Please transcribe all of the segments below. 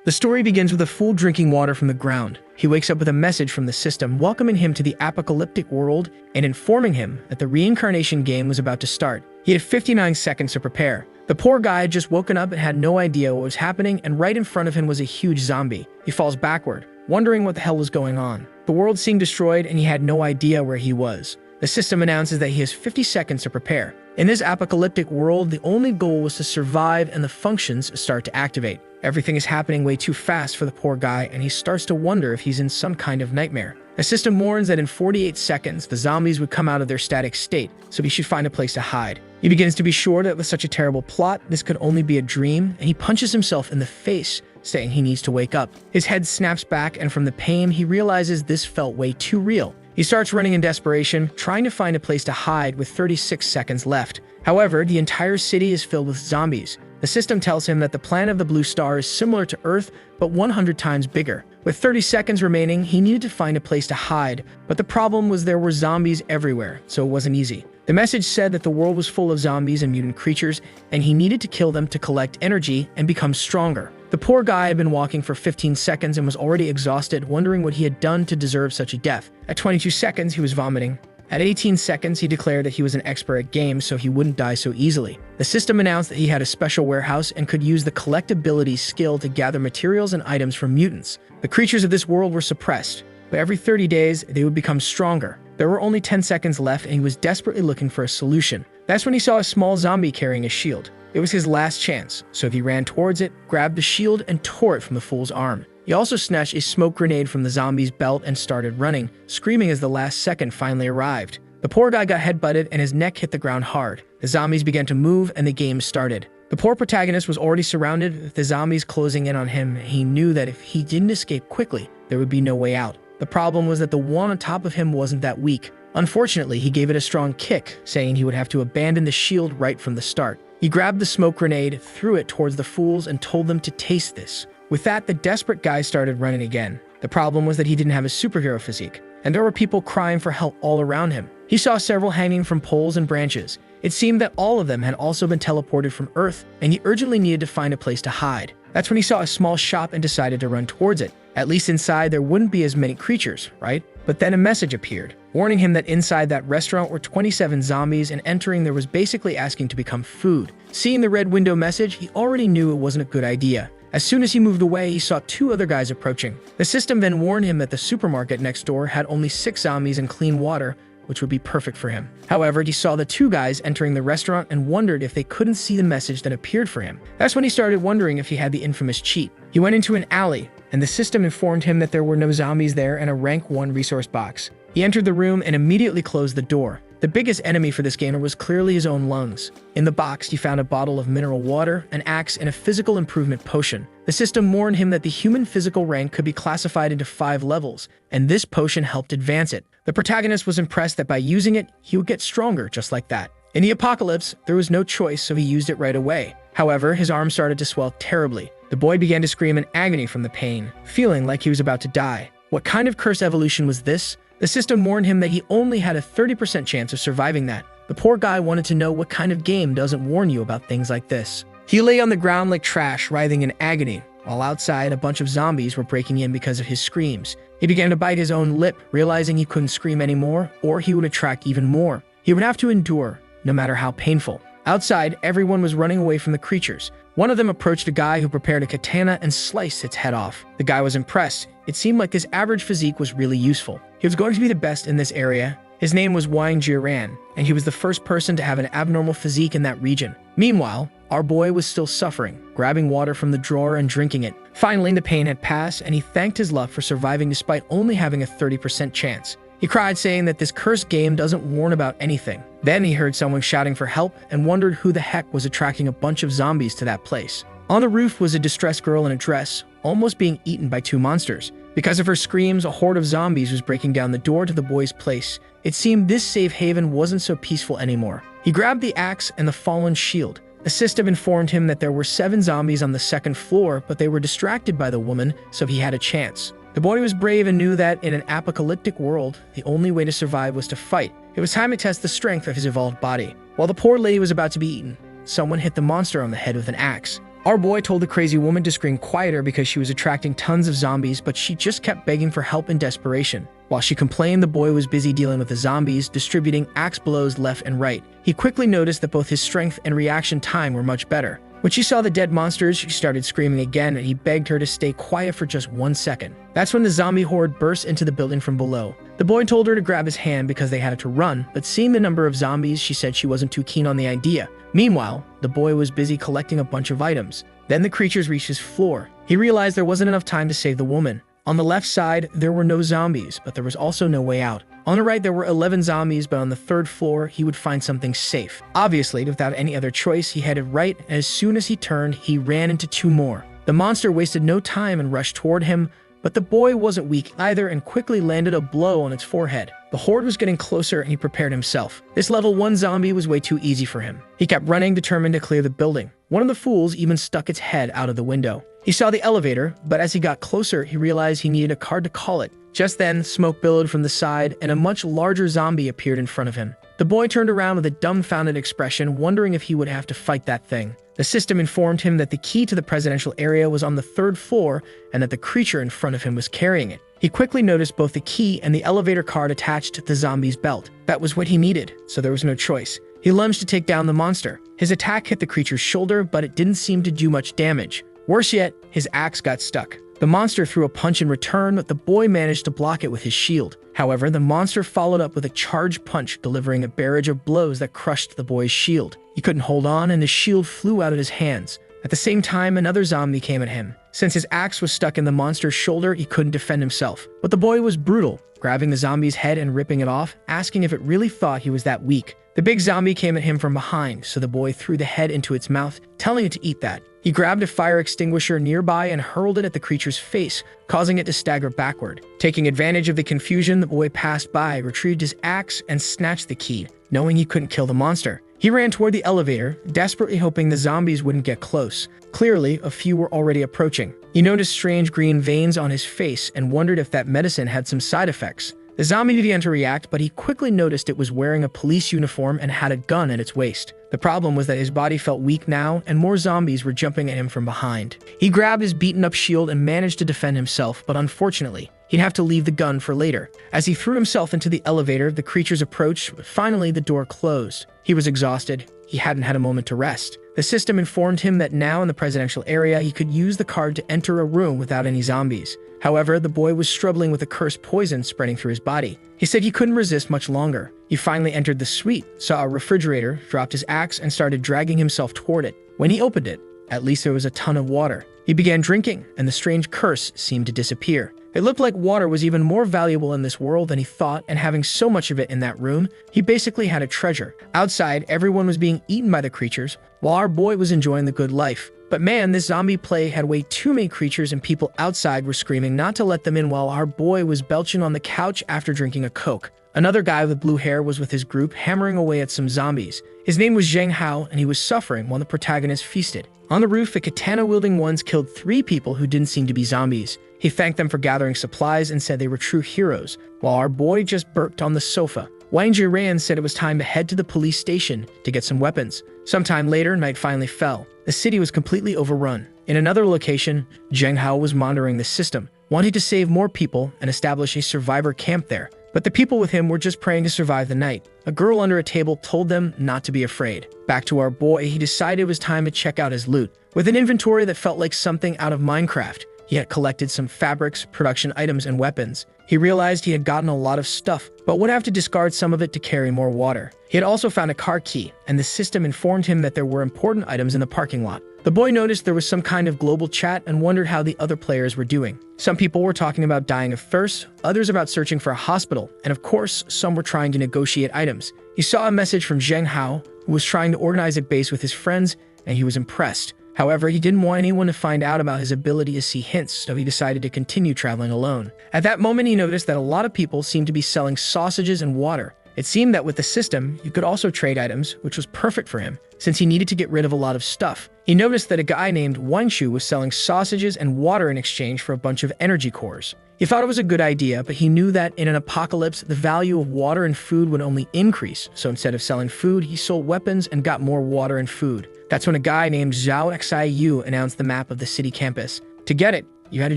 The story begins with a fool drinking water from the ground. He wakes up with a message from the system welcoming him to the apocalyptic world and informing him that the reincarnation game was about to start. He had 59 seconds to prepare. The poor guy had just woken up and had no idea what was happening, and right in front of him was a huge zombie. He falls backward, wondering what the hell was going on. The world seemed destroyed and he had no idea where he was. The system announces that he has 50 seconds to prepare. In this apocalyptic world, the only goal was to survive and the functions start to activate. Everything is happening way too fast for the poor guy, and he starts to wonder if he's in some kind of nightmare. The system warns that in 48 seconds, the zombies would come out of their static state, so he should find a place to hide. He begins to be sure that with such a terrible plot, this could only be a dream, and he punches himself in the face, saying he needs to wake up. His head snaps back, and from the pain, he realizes this felt way too real. He starts running in desperation, trying to find a place to hide with 36 seconds left. However, the entire city is filled with zombies. The system tells him that the planet of the blue star is similar to Earth, but 100 times bigger. With 30 seconds remaining, he needed to find a place to hide, but the problem was there were zombies everywhere, so it wasn't easy. The message said that the world was full of zombies and mutant creatures, and he needed to kill them to collect energy and become stronger. The poor guy had been walking for 15 seconds and was already exhausted, wondering what he had done to deserve such a death. At 22 seconds, he was vomiting. At 18 seconds, he declared that he was an expert at games, so he wouldn't die so easily. The system announced that he had a special warehouse and could use the collectability skill to gather materials and items from mutants. The creatures of this world were suppressed, but every 30 days, they would become stronger. There were only 10 seconds left, and he was desperately looking for a solution. That's when he saw a small zombie carrying a shield. It was his last chance, so he ran towards it, grabbed the shield, and tore it from the fool's arm. He also snatched a smoke grenade from the zombie's belt and started running, screaming as the last second finally arrived. The poor guy got headbutted and his neck hit the ground hard. The zombies began to move and the game started. The poor protagonist was already surrounded with the zombies closing in on him. He knew that if he didn't escape quickly, there would be no way out. The problem was that the one on top of him wasn't that weak. Unfortunately, he gave it a strong kick, saying he would have to abandon the shield right from the start. He grabbed the smoke grenade, threw it towards the fools, and told them to taste this. With that, the desperate guy started running again. The problem was that he didn't have a superhero physique, and there were people crying for help all around him. He saw several hanging from poles and branches. It seemed that all of them had also been teleported from Earth, and he urgently needed to find a place to hide. That's when he saw a small shop and decided to run towards it. At least inside, there wouldn't be as many creatures, right? But then a message appeared, warning him that inside that restaurant were 27 zombies, and entering there was basically asking to become food. Seeing the red window message, he already knew it wasn't a good idea. As soon as he moved away, he saw two other guys approaching. The system then warned him that the supermarket next door had only 6 zombies and clean water, which would be perfect for him. However, he saw the two guys entering the restaurant and wondered if they couldn't see the message that appeared for him. That's when he started wondering if he had the infamous cheat. He went into an alley, and the system informed him that there were no zombies there and a rank 1 resource box. He entered the room and immediately closed the door. The biggest enemy for this gamer was clearly his own lungs. In the box, he found a bottle of mineral water, an axe, and a physical improvement potion. The system warned him that the human physical rank could be classified into 5 levels, and this potion helped advance it. The protagonist was impressed that by using it, he would get stronger just like that. In the apocalypse, there was no choice, so he used it right away. However, his arm started to swell terribly. The boy began to scream in agony from the pain, feeling like he was about to die. What kind of curse evolution was this? The system warned him that he only had a 30% chance of surviving that. The poor guy wanted to know what kind of game doesn't warn you about things like this. He lay on the ground like trash, writhing in agony, while outside a bunch of zombies were breaking in because of his screams. He began to bite his own lip, realizing he couldn't scream anymore, or he would attract even more. He would have to endure, no matter how painful. Outside, everyone was running away from the creatures. One of them approached a guy who prepared a katana and sliced its head off. The guy was impressed. It seemed like this average physique was really useful. He was going to be the best in this area. His name was Wang Jiran, and he was the first person to have an abnormal physique in that region. Meanwhile, our boy was still suffering, grabbing water from the drawer and drinking it. Finally, the pain had passed, and he thanked his luck for surviving despite only having a 30% chance. He cried, saying that this cursed game doesn't warn about anything. Then he heard someone shouting for help and wondered who the heck was attracting a bunch of zombies to that place. On the roof was a distressed girl in a dress, almost being eaten by 2 monsters. Because of her screams, a horde of zombies was breaking down the door to the boy's place. It seemed this safe haven wasn't so peaceful anymore. He grabbed the axe and the fallen shield. The system informed him that there were 7 zombies on the 2nd floor, but they were distracted by the woman, so he had a chance. The boy was brave and knew that in an apocalyptic world, the only way to survive was to fight. It was time to test the strength of his evolved body. While the poor lady was about to be eaten, someone hit the monster on the head with an axe. Our boy told the crazy woman to scream quieter because she was attracting tons of zombies, but she just kept begging for help in desperation. While she complained, the boy was busy dealing with the zombies, distributing axe blows left and right. He quickly noticed that both his strength and reaction time were much better. When she saw the dead monsters, she started screaming again, and he begged her to stay quiet for just 1 second. That's when the zombie horde burst into the building from below. The boy told her to grab his hand because they had to run, but seeing the number of zombies, she said she wasn't too keen on the idea. Meanwhile, the boy was busy collecting a bunch of items. Then the creatures reached his floor. He realized there wasn't enough time to save the woman. On the left side, there were no zombies, but there was also no way out. On the right, there were 11 zombies, but on the 3rd floor, he would find something safe. Obviously, without any other choice, he headed right, and as soon as he turned, he ran into 2 more. The monster wasted no time and rushed toward him, but the boy wasn't weak either and quickly landed a blow on its forehead. The horde was getting closer and he prepared himself. This level 1 zombie was way too easy for him. He kept running, determined to clear the building. One of the fools even stuck its head out of the window. He saw the elevator, but as he got closer, he realized he needed a card to call it. Just then, smoke billowed from the side and a much larger zombie appeared in front of him. The boy turned around with a dumbfounded expression, wondering if he would have to fight that thing. The system informed him that the key to the presidential area was on the 3rd floor and that the creature in front of him was carrying it. He quickly noticed both the key and the elevator card attached to the zombie's belt. That was what he needed, so there was no choice. He lunged to take down the monster. His attack hit the creature's shoulder, but it didn't seem to do much damage. Worse yet, his axe got stuck. The monster threw a punch in return, but the boy managed to block it with his shield. However, the monster followed up with a charged punch, delivering a barrage of blows that crushed the boy's shield. He couldn't hold on, and the shield flew out of his hands. At the same time, another zombie came at him. Since his axe was stuck in the monster's shoulder, he couldn't defend himself. But the boy was brutal, grabbing the zombie's head and ripping it off, asking if it really thought he was that weak. The big zombie came at him from behind, so the boy threw the head into its mouth, telling it to eat that. He grabbed a fire extinguisher nearby and hurled it at the creature's face, causing it to stagger backward. Taking advantage of the confusion, the boy passed by, retrieved his axe, and snatched the key, knowing he couldn't kill the monster. He ran toward the elevator, desperately hoping the zombies wouldn't get close. Clearly, a few were already approaching. He noticed strange green veins on his face and wondered if that medicine had some side effects. The zombie began to react, but he quickly noticed it was wearing a police uniform and had a gun at its waist. The problem was that his body felt weak now, and more zombies were jumping at him from behind. He grabbed his beaten-up shield and managed to defend himself, but unfortunately, he'd have to leave the gun for later. As he threw himself into the elevator, the creatures approached, but finally the door closed. He was exhausted. He hadn't had a moment to rest. The system informed him that now in the presidential area, he could use the card to enter a room without any zombies. However, the boy was struggling with a cursed poison spreading through his body. He said he couldn't resist much longer. He finally entered the suite, saw a refrigerator, dropped his axe, and started dragging himself toward it. When he opened it, at least there was a ton of water. He began drinking, and the strange curse seemed to disappear. It looked like water was even more valuable in this world than he thought, and having so much of it in that room, he basically had a treasure. Outside, everyone was being eaten by the creatures, while our boy was enjoying the good life. But man, this zombie plague had way too many creatures, and people outside were screaming not to let them in while our boy was belching on the couch after drinking a Coke. Another guy with blue hair was with his group, hammering away at some zombies. His name was Zheng Hao, and he was suffering while the protagonist feasted. On the roof, the katana-wielding ones killed 3 people who didn't seem to be zombies. He thanked them for gathering supplies and said they were true heroes, while our boy just burped on the sofa. Wang Jiran said it was time to head to the police station to get some weapons. Sometime later, night finally fell. The city was completely overrun. In another location, Zheng Hao was monitoring the system, wanting to save more people and establish a survivor camp there. But the people with him were just praying to survive the night. A girl under a table told them not to be afraid. Back to our boy, he decided it was time to check out his loot. With an inventory that felt like something out of Minecraft, he had collected some fabrics, production items, and weapons. He realized he had gotten a lot of stuff, but would have to discard some of it to carry more water. He had also found a car key, and the system informed him that there were important items in the parking lot. The boy noticed there was some kind of global chat and wondered how the other players were doing. Some people were talking about dying of thirst, others about searching for a hospital, and of course, some were trying to negotiate items. He saw a message from Zheng Hao, who was trying to organize a base with his friends, and he was impressed. However, he didn't want anyone to find out about his ability to see hints, so he decided to continue traveling alone. At that moment, he noticed that a lot of people seemed to be selling sausages and water. It seemed that with the system, you could also trade items, which was perfect for him, since he needed to get rid of a lot of stuff. He noticed that a guy named Wanshu was selling sausages and water in exchange for a bunch of energy cores. He thought it was a good idea, but he knew that in an apocalypse, the value of water and food would only increase. So instead of selling food, he sold weapons and got more water and food. That's when a guy named Zhao Xiyu announced the map of the city campus. To get it, you had to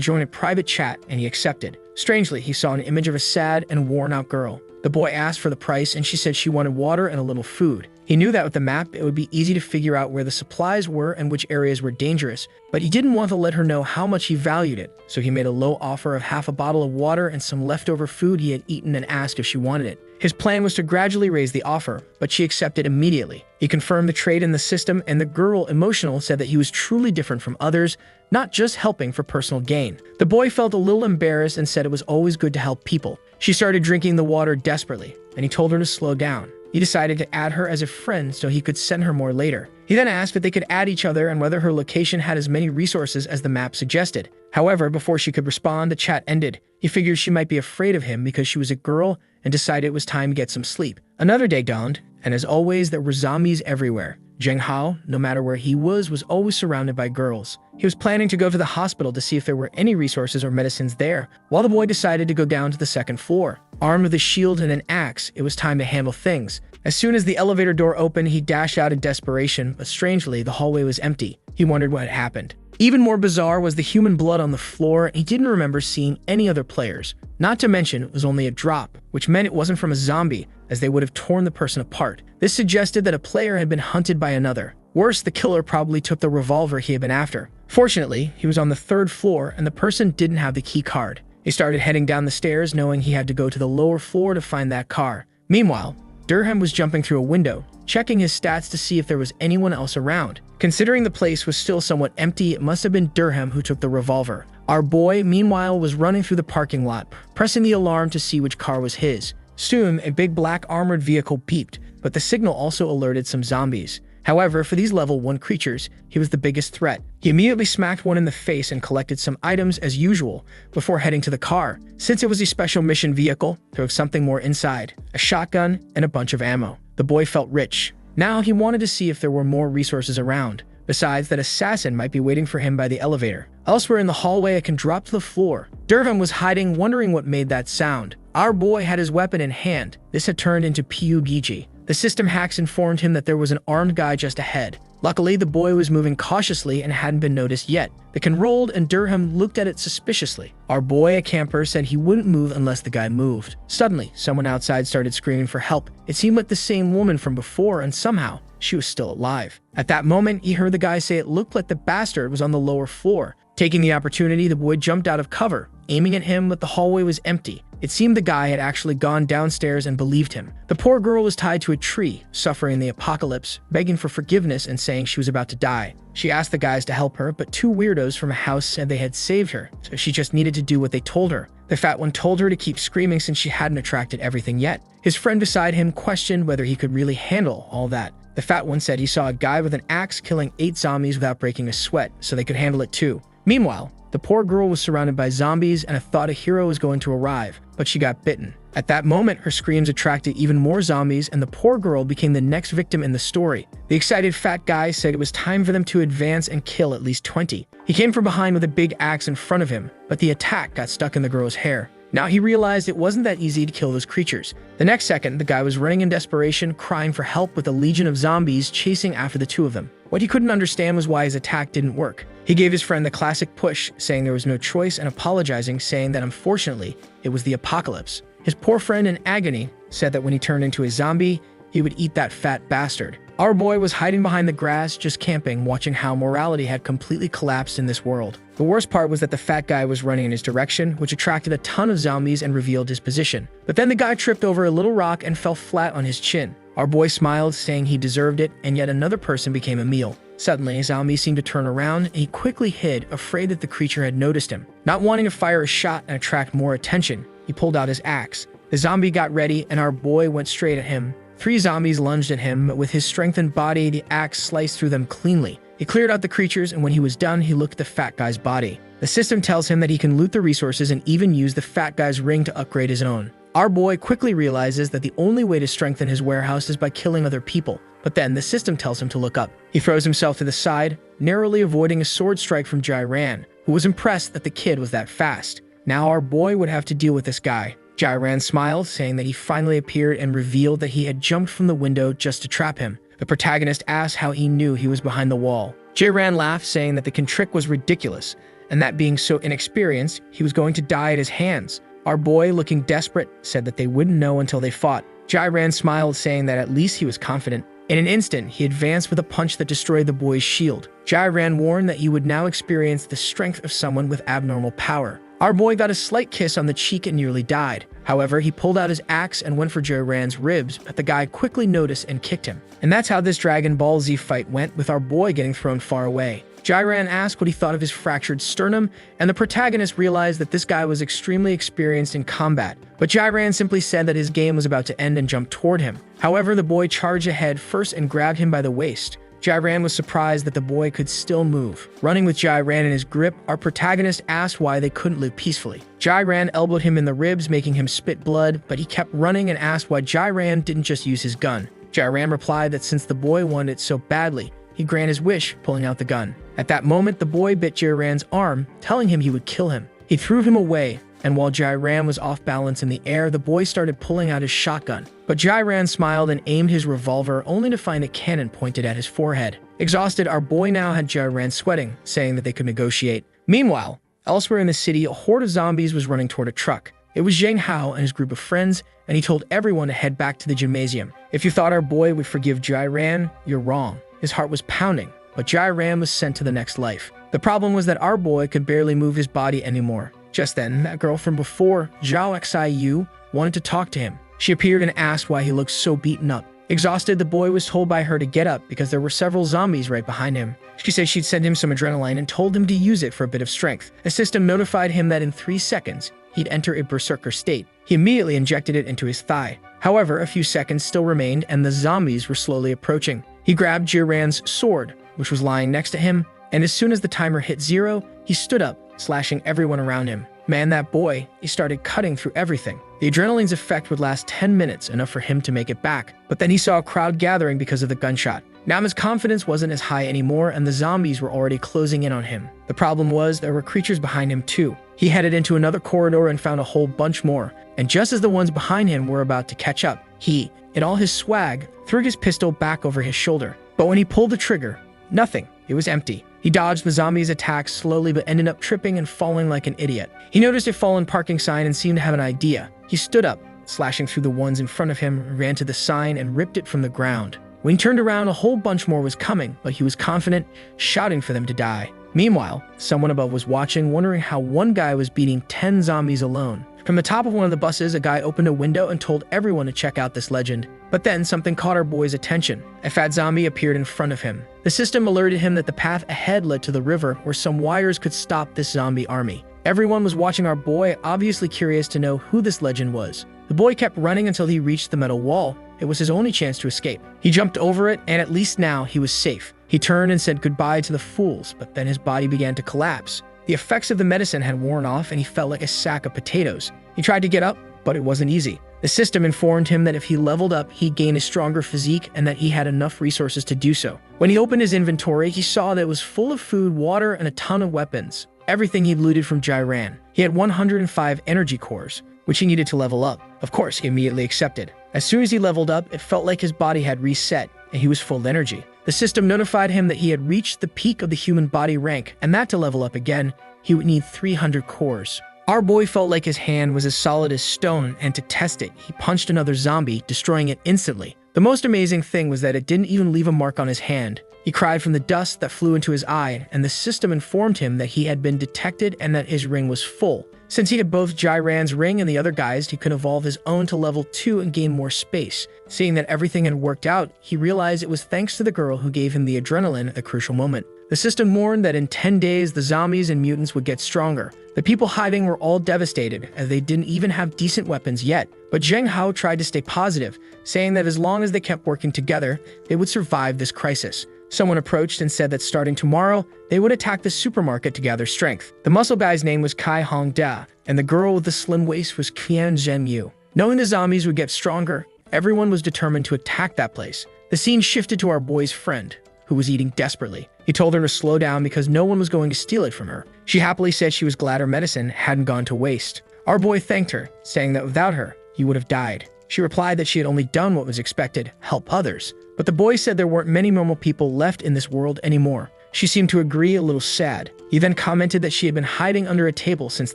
join a private chat, and he accepted. Strangely, he saw an image of a sad and worn-out girl. The boy asked for the price, and she said she wanted water and a little food. He knew that with the map, it would be easy to figure out where the supplies were and which areas were dangerous, but he didn't want to let her know how much he valued it, so he made a low offer of half a bottle of water and some leftover food he had eaten and asked if she wanted it. His plan was to gradually raise the offer, but she accepted immediately. He confirmed the trade in the system, and the girl, emotional, said that he was truly different from others, not just helping for personal gain. The boy felt a little embarrassed and said it was always good to help people. She started drinking the water desperately, and he told her to slow down. He decided to add her as a friend so he could send her more later. He then asked if they could add each other and whether her location had as many resources as the map suggested. However, before she could respond, the chat ended. He figured she might be afraid of him because she was a girl and decided it was time to get some sleep. Another day dawned, and as always, there were zombies everywhere. Zheng Hao, no matter where he was always surrounded by girls. He was planning to go to the hospital to see if there were any resources or medicines there, while the boy decided to go down to the second floor. Armed with a shield and an axe, it was time to handle things. As soon as the elevator door opened, he dashed out in desperation, but strangely, the hallway was empty. He wondered what had happened. Even more bizarre was the human blood on the floor, and he didn't remember seeing any other players. Not to mention, it was only a drop, which meant it wasn't from a zombie, as they would have torn the person apart. This suggested that a player had been hunted by another. Worse, the killer probably took the revolver he had been after. Fortunately, he was on the third floor, and the person didn't have the key card. He started heading down the stairs, knowing he had to go to the lower floor to find that car. Meanwhile, Durham was jumping through a window, checking his stats to see if there was anyone else around. Considering the place was still somewhat empty, it must have been Durham who took the revolver. Our boy, meanwhile, was running through the parking lot, pressing the alarm to see which car was his. Soon, a big black armored vehicle beeped, but the signal also alerted some zombies. However, for these level 1 creatures, he was the biggest threat. He immediately smacked one in the face and collected some items as usual before heading to the car. Since it was a special mission vehicle, there was something more inside, a shotgun and a bunch of ammo. The boy felt rich. Now he wanted to see if there were more resources around. Besides, that assassin might be waiting for him by the elevator. Elsewhere in the hallway, it can drop to the floor. Durham was hiding, wondering what made that sound. Our boy had his weapon in hand. This had turned into PUBG. The system hacks informed him that there was an armed guy just ahead. Luckily, the boy was moving cautiously and hadn't been noticed yet. The can rolled and Durham looked at it suspiciously. Our boy, a camper, said he wouldn't move unless the guy moved. Suddenly, someone outside started screaming for help. It seemed like the same woman from before, and somehow, she was still alive. At that moment, he heard the guy say it looked like the bastard was on the lower floor. Taking the opportunity, the boy jumped out of cover, aiming at him, but the hallway was empty. It seemed the guy had actually gone downstairs and believed him. The poor girl was tied to a tree, suffering the apocalypse, begging for forgiveness and saying she was about to die. She asked the guys to help her, but two weirdos from a house said they had saved her, so she just needed to do what they told her. The fat one told her to keep screaming since she hadn't attracted everything yet. His friend beside him questioned whether he could really handle all that. The fat one said he saw a guy with an axe killing 8 zombies without breaking a sweat, so they could handle it too. Meanwhile, the poor girl was surrounded by zombies and thought a hero was going to arrive, but she got bitten. At that moment, her screams attracted even more zombies, and the poor girl became the next victim in the story. The excited fat guy said it was time for them to advance and kill at least 20. He came from behind with a big axe in front of him, but the attack got stuck in the girl's hair. Now he realized it wasn't that easy to kill those creatures. The next second, the guy was running in desperation, crying for help with a legion of zombies chasing after the two of them. What he couldn't understand was why his attack didn't work. He gave his friend the classic push, saying there was no choice, and apologizing, saying that unfortunately, it was the apocalypse. His poor friend in agony said that when he turned into a zombie, he would eat that fat bastard. Our boy was hiding behind the grass, just camping, watching how morality had completely collapsed in this world. The worst part was that the fat guy was running in his direction, which attracted a ton of zombies and revealed his position. But then the guy tripped over a little rock and fell flat on his chin. Our boy smiled, saying he deserved it, and yet another person became a meal. Suddenly, a zombie seemed to turn around, and he quickly hid, afraid that the creature had noticed him. Not wanting to fire a shot and attract more attention, he pulled out his axe. The zombie got ready, and our boy went straight at him. 3 zombies lunged at him, but with his strengthened body, the axe sliced through them cleanly. He cleared out the creatures, and when he was done, he looked at the fat guy's body. The system tells him that he can loot the resources and even use the fat guy's ring to upgrade his own. Our boy quickly realizes that the only way to strengthen his warehouse is by killing other people. but then the system tells him to look up. He throws himself to the side, narrowly avoiding a sword strike from Jai-Ran, who was impressed that the kid was that fast. Now our boy would have to deal with this guy. Jai-Ran smiled, saying that he finally appeared and revealed that he had jumped from the window just to trap him. The protagonist asked how he knew he was behind the wall. Jai-Ran laughed, saying that the trick was ridiculous, and that being so inexperienced, he was going to die at his hands. Our boy, looking desperate, said that they wouldn't know until they fought. Jai-Ran smiled, saying that at least he was confident. In an instant, he advanced with a punch that destroyed the boy's shield. Jai-Ran warned that he would now experience the strength of someone with abnormal power. Our boy got a slight kiss on the cheek and nearly died. However, he pulled out his axe and went for Jai-Ran's ribs, but the guy quickly noticed and kicked him. And that's how this Dragon Ball Z fight went, with our boy getting thrown far away. Jai-Ran asked what he thought of his fractured sternum, and the protagonist realized that this guy was extremely experienced in combat. But Jai-Ran simply said that his game was about to end and jumped toward him. However, the boy charged ahead first and grabbed him by the waist. Jai-Ran was surprised that the boy could still move. Running with Jai-Ran in his grip, our protagonist asked why they couldn't live peacefully. Jai-Ran elbowed him in the ribs, making him spit blood, but he kept running and asked why Jai-Ran didn't just use his gun. Jai-Ran replied that since the boy wanted it so badly, he granted his wish, pulling out the gun. At that moment, the boy bit Jai-Ran's arm, telling him he would kill him. He threw him away, and while Jai-Ran was off balance in the air, the boy started pulling out his shotgun. But Jai-Ran smiled and aimed his revolver, only to find a cannon pointed at his forehead. Exhausted, our boy now had Jai-Ran sweating, saying that they could negotiate. Meanwhile, elsewhere in the city, a horde of zombies was running toward a truck. It was Zheng Hao and his group of friends, and he told everyone to head back to the gymnasium. If you thought our boy would forgive Jai-Ran, you're wrong. His heart was pounding, but Jai-Ran was sent to the next life. The problem was that our boy could barely move his body anymore. Just then, that girl from before, Zhao Xiyu, wanted to talk to him. She appeared and asked why he looked so beaten up. Exhausted, the boy was told by her to get up because there were several zombies right behind him. She said she'd send him some adrenaline and told him to use it for a bit of strength. The system notified him that in 3 seconds, he'd enter a berserker state. He immediately injected it into his thigh. However, a few seconds still remained and the zombies were slowly approaching. He grabbed Jai-Ran's sword, which was lying next to him, and as soon as the timer hit 0, he stood up, slashing everyone around him. Man, that boy, he started cutting through everything. The adrenaline's effect would last 10 minutes, enough for him to make it back. But then he saw a crowd gathering because of the gunshot. Now his confidence wasn't as high anymore, and the zombies were already closing in on him. The problem was there were creatures behind him too. He headed into another corridor and found a whole bunch more. And just as the ones behind him were about to catch up, he, in all his swag, threw his pistol back over his shoulder. But when he pulled the trigger, nothing. It was empty. He dodged the zombies' attacks slowly but ended up tripping and falling like an idiot. He noticed a fallen parking sign and seemed to have an idea. He stood up, slashing through the ones in front of him, ran to the sign and ripped it from the ground. When he turned around, a whole bunch more was coming, but he was confident, shouting for them to die. Meanwhile, someone above was watching, wondering how one guy was beating 10 zombies alone. From the top of one of the buses, a guy opened a window and told everyone to check out this legend. But then something caught our boy's attention. A fat zombie appeared in front of him. The system alerted him that the path ahead led to the river where some wires could stop this zombie army. Everyone was watching our boy, obviously curious to know who this legend was. The boy kept running until he reached the metal wall. It was his only chance to escape. He jumped over it, and at least now he was safe. He turned and said goodbye to the fools, but then his body began to collapse. The effects of the medicine had worn off and he felt like a sack of potatoes. He tried to get up, but it wasn't easy. The system informed him that if he leveled up, he'd gain a stronger physique and that he had enough resources to do so. When he opened his inventory, he saw that it was full of food, water, and a ton of weapons. Everything he'd looted from Jai-Ran. He had 105 energy cores, which he needed to level up. Of course, he immediately accepted. As soon as he leveled up, it felt like his body had reset, and he was full of energy. The system notified him that he had reached the peak of the human body rank, and that to level up again, he would need 300 cores. Our boy felt like his hand was as solid as stone, and to test it, he punched another zombie, destroying it instantly. The most amazing thing was that it didn't even leave a mark on his hand. He cried from the dust that flew into his eye, and the system informed him that he had been detected and that his ring was full. Since he had both Jai-Ran's ring and the other guy's, he could evolve his own to level 2 and gain more space. Seeing that everything had worked out, he realized it was thanks to the girl who gave him the adrenaline at the crucial moment. The system warned that in 10 days, the zombies and mutants would get stronger. The people hiding were all devastated, as they didn't even have decent weapons yet. But Zheng Hao tried to stay positive, saying that as long as they kept working together, they would survive this crisis. Someone approached and said that starting tomorrow, they would attack the supermarket to gather strength. The muscle guy's name was Kai Hong Da, and the girl with the slim waist was Qian Zhenyu. Knowing the zombies would get stronger, everyone was determined to attack that place. The scene shifted to our boy's friend, who was eating desperately. He told her to slow down because no one was going to steal it from her. She happily said she was glad her medicine hadn't gone to waste. Our boy thanked her, saying that without her, he would have died. She replied that she had only done what was expected, help others. But the boy said there weren't many normal people left in this world anymore. She seemed to agree, a little sad. He then commented that she had been hiding under a table since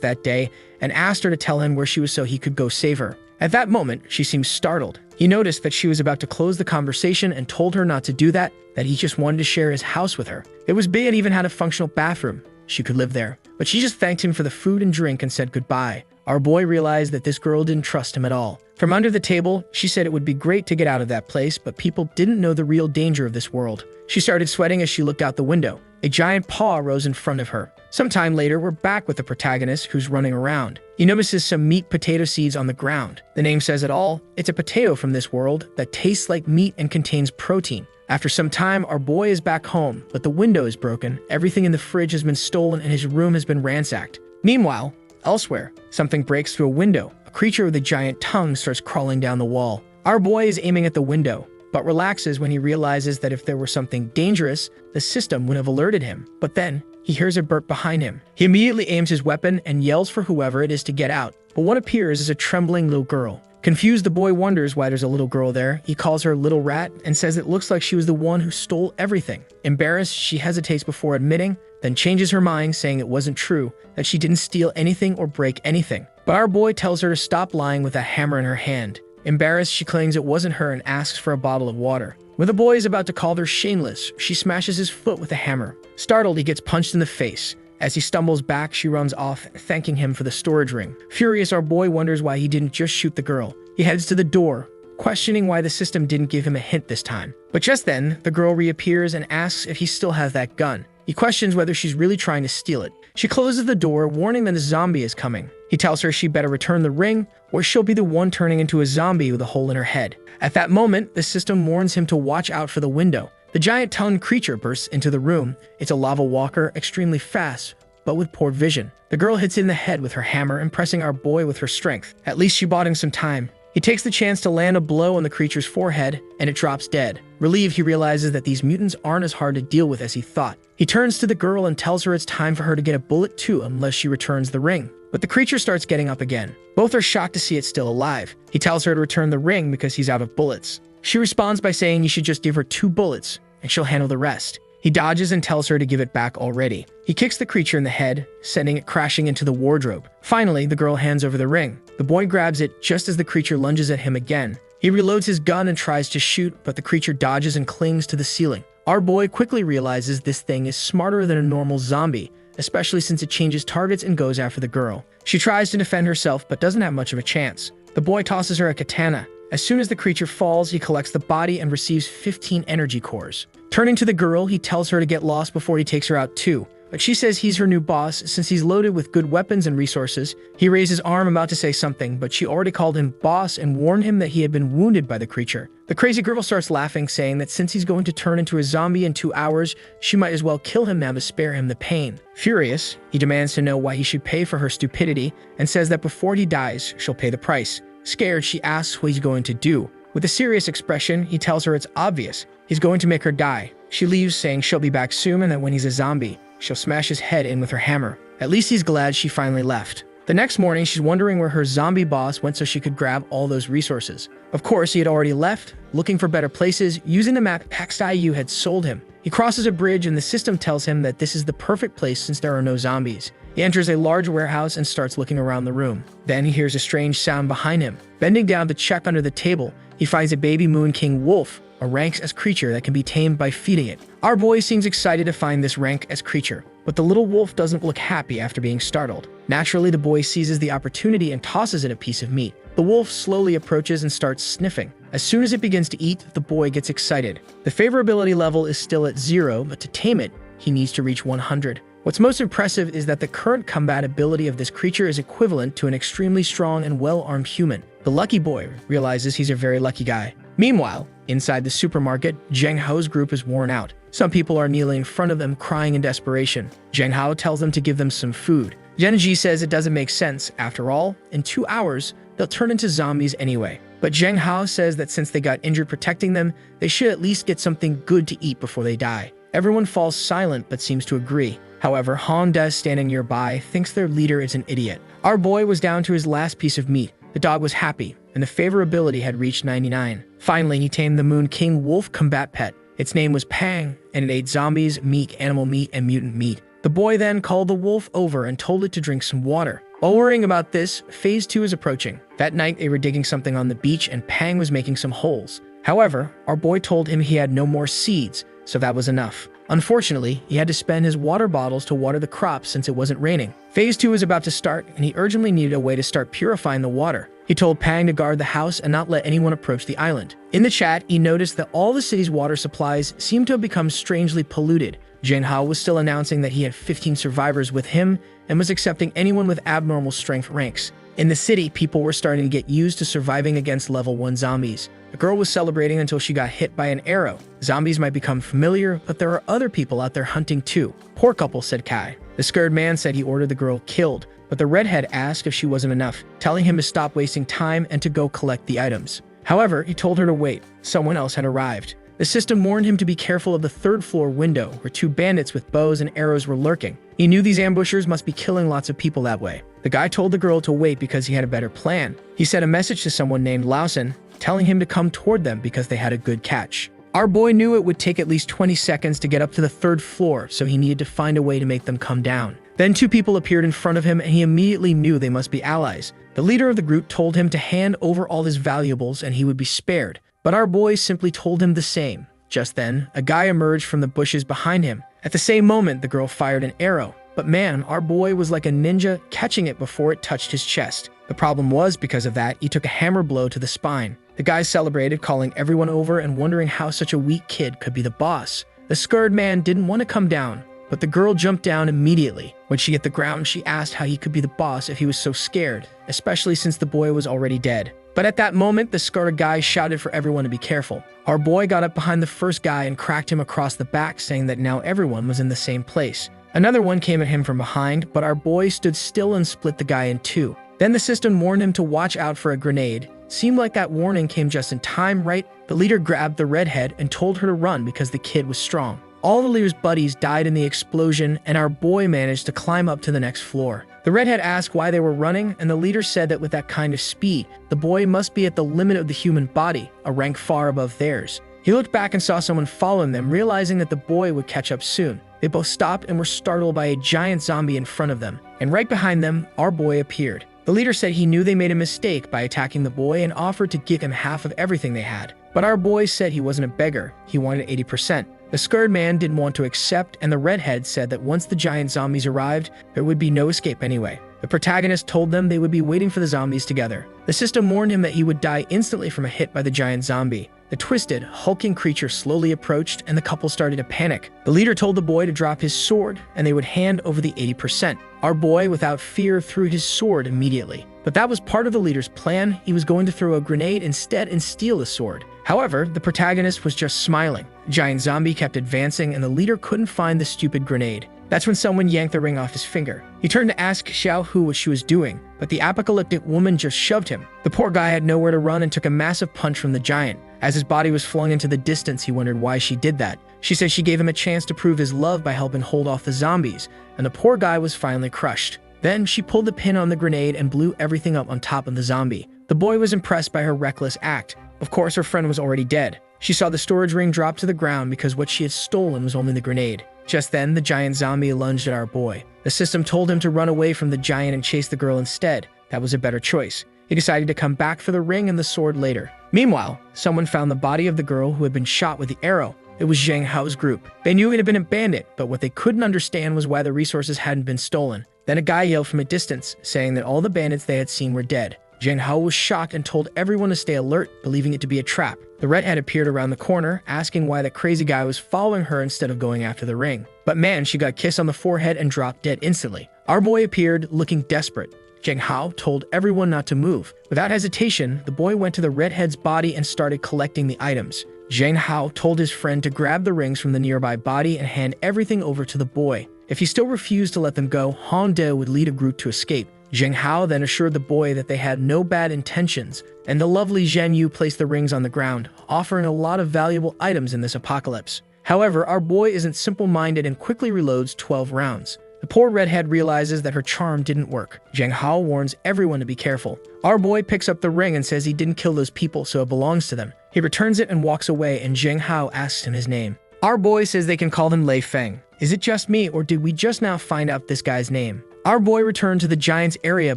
that day and asked her to tell him where she was so he could go save her. At that moment, she seemed startled. He noticed that she was about to close the conversation and told her not to do that he just wanted to share his house with her. It was big and even had a functional bathroom. She could live there. But she just thanked him for the food and drink and said goodbye. Our boy realized that this girl didn't trust him at all. From under the table, she said it would be great to get out of that place, but people didn't know the real danger of this world. She started sweating as she looked out the window. A giant paw rose in front of her. Sometime later, we're back with the protagonist who's running around. He notices some meat potato seeds on the ground. The name says it all. It's a potato from this world that tastes like meat and contains protein. After some time, our boy is back home, but the window is broken, everything in the fridge has been stolen, and his room has been ransacked. Meanwhile, elsewhere, something breaks through a window. A creature with a giant tongue starts crawling down the wall. Our boy is aiming at the window, but relaxes when he realizes that if there were something dangerous, the system would have alerted him. But then, he hears a burp behind him. He immediately aims his weapon and yells for whoever it is to get out. But what appears is a trembling little girl. Confused, the boy wonders why there's a little girl there. He calls her Little Rat and says it looks like she was the one who stole everything. Embarrassed, she hesitates before admitting, then changes her mind, saying it wasn't true, that she didn't steal anything or break anything. But our boy tells her to stop lying with a hammer in her hand. Embarrassed, she claims it wasn't her and asks for a bottle of water. When the boy is about to call her shameless, she smashes his foot with a hammer. Startled, he gets punched in the face. As he stumbles back, she runs off, thanking him for the storage ring. Furious, our boy wonders why he didn't just shoot the girl. He heads to the door, questioning why the system didn't give him a hint this time. But just then, the girl reappears and asks if he still has that gun. He questions whether she's really trying to steal it. She closes the door, warning that a zombie is coming. He tells her she better return the ring, or she'll be the one turning into a zombie with a hole in her head. At that moment, the system warns him to watch out for the window. The giant-tongued creature bursts into the room. It's a lava walker, extremely fast, but with poor vision. The girl hits it in the head with her hammer, impressing our boy with her strength. At least she bought him some time. He takes the chance to land a blow on the creature's forehead, and it drops dead. Relieved, he realizes that these mutants aren't as hard to deal with as he thought. He turns to the girl and tells her it's time for her to get a bullet too unless she returns the ring. But the creature starts getting up again. Both are shocked to see it still alive. He tells her to return the ring because he's out of bullets. She responds by saying he should just give her 2 bullets, and she'll handle the rest. He dodges and tells her to give it back already. He kicks the creature in the head, sending it crashing into the wardrobe. Finally, the girl hands over the ring. The boy grabs it just as the creature lunges at him again. He reloads his gun and tries to shoot, but the creature dodges and clings to the ceiling. Our boy quickly realizes this thing is smarter than a normal zombie, especially since it changes targets and goes after the girl. She tries to defend herself, but doesn't have much of a chance. The boy tosses her a katana. As soon as the creature falls, he collects the body and receives 15 energy cores. Turning to the girl, he tells her to get lost before he takes her out too. But she says he's her new boss since he's loaded with good weapons and resources. He raised his arm about to say something, but she already called him boss and warned him that he had been wounded by the creature. The crazy girl starts laughing, saying that since he's going to turn into a zombie in 2 hours, she might as well kill him now to spare him the pain. Furious, he demands to know why he should pay for her stupidity and says that before he dies, she'll pay the price. Scared, she asks what he's going to do. With a serious expression, he tells her it's obvious. He's going to make her die. She leaves, saying she'll be back soon and that when he's a zombie, she'll smash his head in with her hammer. At least he's glad she finally left. The next morning, she's wondering where her zombie boss went so she could grab all those resources. Of course, he had already left, looking for better places, using the map Paxtayu had sold him. He crosses a bridge and the system tells him that this is the perfect place since there are no zombies. He enters a large warehouse and starts looking around the room. Then he hears a strange sound behind him. Bending down to check under the table, he finds a baby Moon King wolf, a rank S creature that can be tamed by feeding it. Our boy seems excited to find this rank S creature, but the little wolf doesn't look happy after being startled. Naturally, the boy seizes the opportunity and tosses it a piece of meat. The wolf slowly approaches and starts sniffing. As soon as it begins to eat, the boy gets excited. The favorability level is still at 0, but to tame it, he needs to reach 100. What's most impressive is that the current combat ability of this creature is equivalent to an extremely strong and well-armed human. The lucky boy realizes he's a very lucky guy. Meanwhile, inside the supermarket, Zheng Hao's group is worn out. Some people are kneeling in front of them, crying in desperation. Zheng Hao tells them to give them some food. Zhen Ji says it doesn't make sense. After all, in 2 hours, they'll turn into zombies anyway. But Zheng Hao says that since they got injured protecting them, they should at least get something good to eat before they die. Everyone falls silent but seems to agree. However, Han De, standing nearby, thinks their leader is an idiot. Our boy was down to his last piece of meat. The dog was happy, and the favorability had reached 99. Finally, he tamed the Moon King wolf combat pet. Its name was Pang, and it ate zombies, meat, animal meat, and mutant meat. The boy then called the wolf over and told it to drink some water. While worrying about this, Phase 2 is approaching. That night, they were digging something on the beach, and Pang was making some holes. However, our boy told him he had no more seeds, so that was enough. Unfortunately, he had to spend his water bottles to water the crops since it wasn't raining. Phase 2 was about to start, and he urgently needed a way to start purifying the water. He told Pang to guard the house and not let anyone approach the island. In the chat, he noticed that all the city's water supplies seemed to have become strangely polluted. Zheng Hao was still announcing that he had 15 survivors with him and was accepting anyone with abnormal strength ranks. In the city, people were starting to get used to surviving against level 1 zombies. The girl was celebrating until she got hit by an arrow. Zombies might become familiar, but there are other people out there hunting too. Poor couple, said Kai. The scared man said he ordered the girl killed, but the redhead asked if she wasn't enough, telling him to stop wasting time and to go collect the items. However, he told her to wait. Someone else had arrived. The system warned him to be careful of the third-floor window, where 2 bandits with bows and arrows were lurking. He knew these ambushers must be killing lots of people that way. The guy told the girl to wait because he had a better plan. He sent a message to someone named Lausen, telling him to come toward them because they had a good catch. Our boy knew it would take at least 20 seconds to get up to the 3rd floor, so he needed to find a way to make them come down. Then 2 people appeared in front of him, and he immediately knew they must be allies. The leader of the group told him to hand over all his valuables and he would be spared. But our boy simply told him the same. Just then, a guy emerged from the bushes behind him. At the same moment, the girl fired an arrow. But man, our boy was like a ninja, catching it before it touched his chest. The problem was, because of that, he took a hammer blow to the spine. The guys celebrated, calling everyone over and wondering how such a weak kid could be the boss. The scared man didn't want to come down, but the girl jumped down immediately. When she hit the ground, she asked how he could be the boss if he was so scared, especially since the boy was already dead. But at that moment, the scared guy shouted for everyone to be careful. Our boy got up behind the first guy and cracked him across the back, saying that now everyone was in the same place. Another one came at him from behind, but our boy stood still and split the guy in 2. Then the system warned him to watch out for a grenade. Seemed like that warning came just in time, right? The leader grabbed the redhead and told her to run because the kid was strong. All the leader's buddies died in the explosion, and our boy managed to climb up to the next floor. The redhead asked why they were running, and the leader said that with that kind of speed, the boy must be at the limit of the human body, a rank far above theirs. He looked back and saw someone following them, realizing that the boy would catch up soon. They both stopped and were startled by a giant zombie in front of them, and right behind them, our boy appeared. The leader said he knew they made a mistake by attacking the boy and offered to give him half of everything they had. But our boy said he wasn't a beggar, he wanted 80%. The scared man didn't want to accept, and the redhead said that once the giant zombies arrived, there would be no escape anyway. The protagonist told them they would be waiting for the zombies together. The system warned him that he would die instantly from a hit by the giant zombie. The twisted, hulking creature slowly approached, and the couple started to panic. The leader told the boy to drop his sword, and they would hand over the 80%. Our boy, without fear, threw his sword immediately. But that was part of the leader's plan. He was going to throw a grenade instead and steal the sword. However, the protagonist was just smiling. The giant zombie kept advancing, and the leader couldn't find the stupid grenade. That's when someone yanked the ring off his finger. He turned to ask Xiao Hu what she was doing, but the apocalyptic woman just shoved him. The poor guy had nowhere to run and took a massive punch from the giant. As his body was flung into the distance, he wondered why she did that. She said she gave him a chance to prove his love by helping hold off the zombies, and the poor guy was finally crushed. Then she pulled the pin on the grenade and blew everything up on top of the zombie. The boy was impressed by her reckless act. Of course, her friend was already dead. She saw the storage ring drop to the ground because what she had stolen was only the grenade. Just then, the giant zombie lunged at our boy. The system told him to run away from the giant and chase the girl instead. That was a better choice. He decided to come back for the ring and the sword later. Meanwhile, someone found the body of the girl who had been shot with the arrow. It was Zheng Hao's group. They knew it had been a bandit, but what they couldn't understand was why the resources hadn't been stolen. Then a guy yelled from a distance, saying that all the bandits they had seen were dead. Zheng Hao was shocked and told everyone to stay alert, believing it to be a trap. The redhead appeared around the corner, asking why that crazy guy was following her instead of going after the ring. But man, she got kissed on the forehead and dropped dead instantly. Our boy appeared, looking desperate. Zheng Hao told everyone not to move. Without hesitation, the boy went to the redhead's body and started collecting the items. Zheng Hao told his friend to grab the rings from the nearby body and hand everything over to the boy. If he still refused to let them go, Han De would lead a group to escape. Zheng Hao then assured the boy that they had no bad intentions, and the lovely Zhen Yu placed the rings on the ground, offering a lot of valuable items in this apocalypse. However, our boy isn't simple-minded and quickly reloads 12 rounds. The poor redhead realizes that her charm didn't work. Zheng Hao warns everyone to be careful. Our boy picks up the ring and says he didn't kill those people, so it belongs to them. He returns it and walks away, and Zheng Hao asks him his name. Our boy says they can call him Lei Feng. Is it just me, or did we just now find out this guy's name? Our boy returned to the giant's area,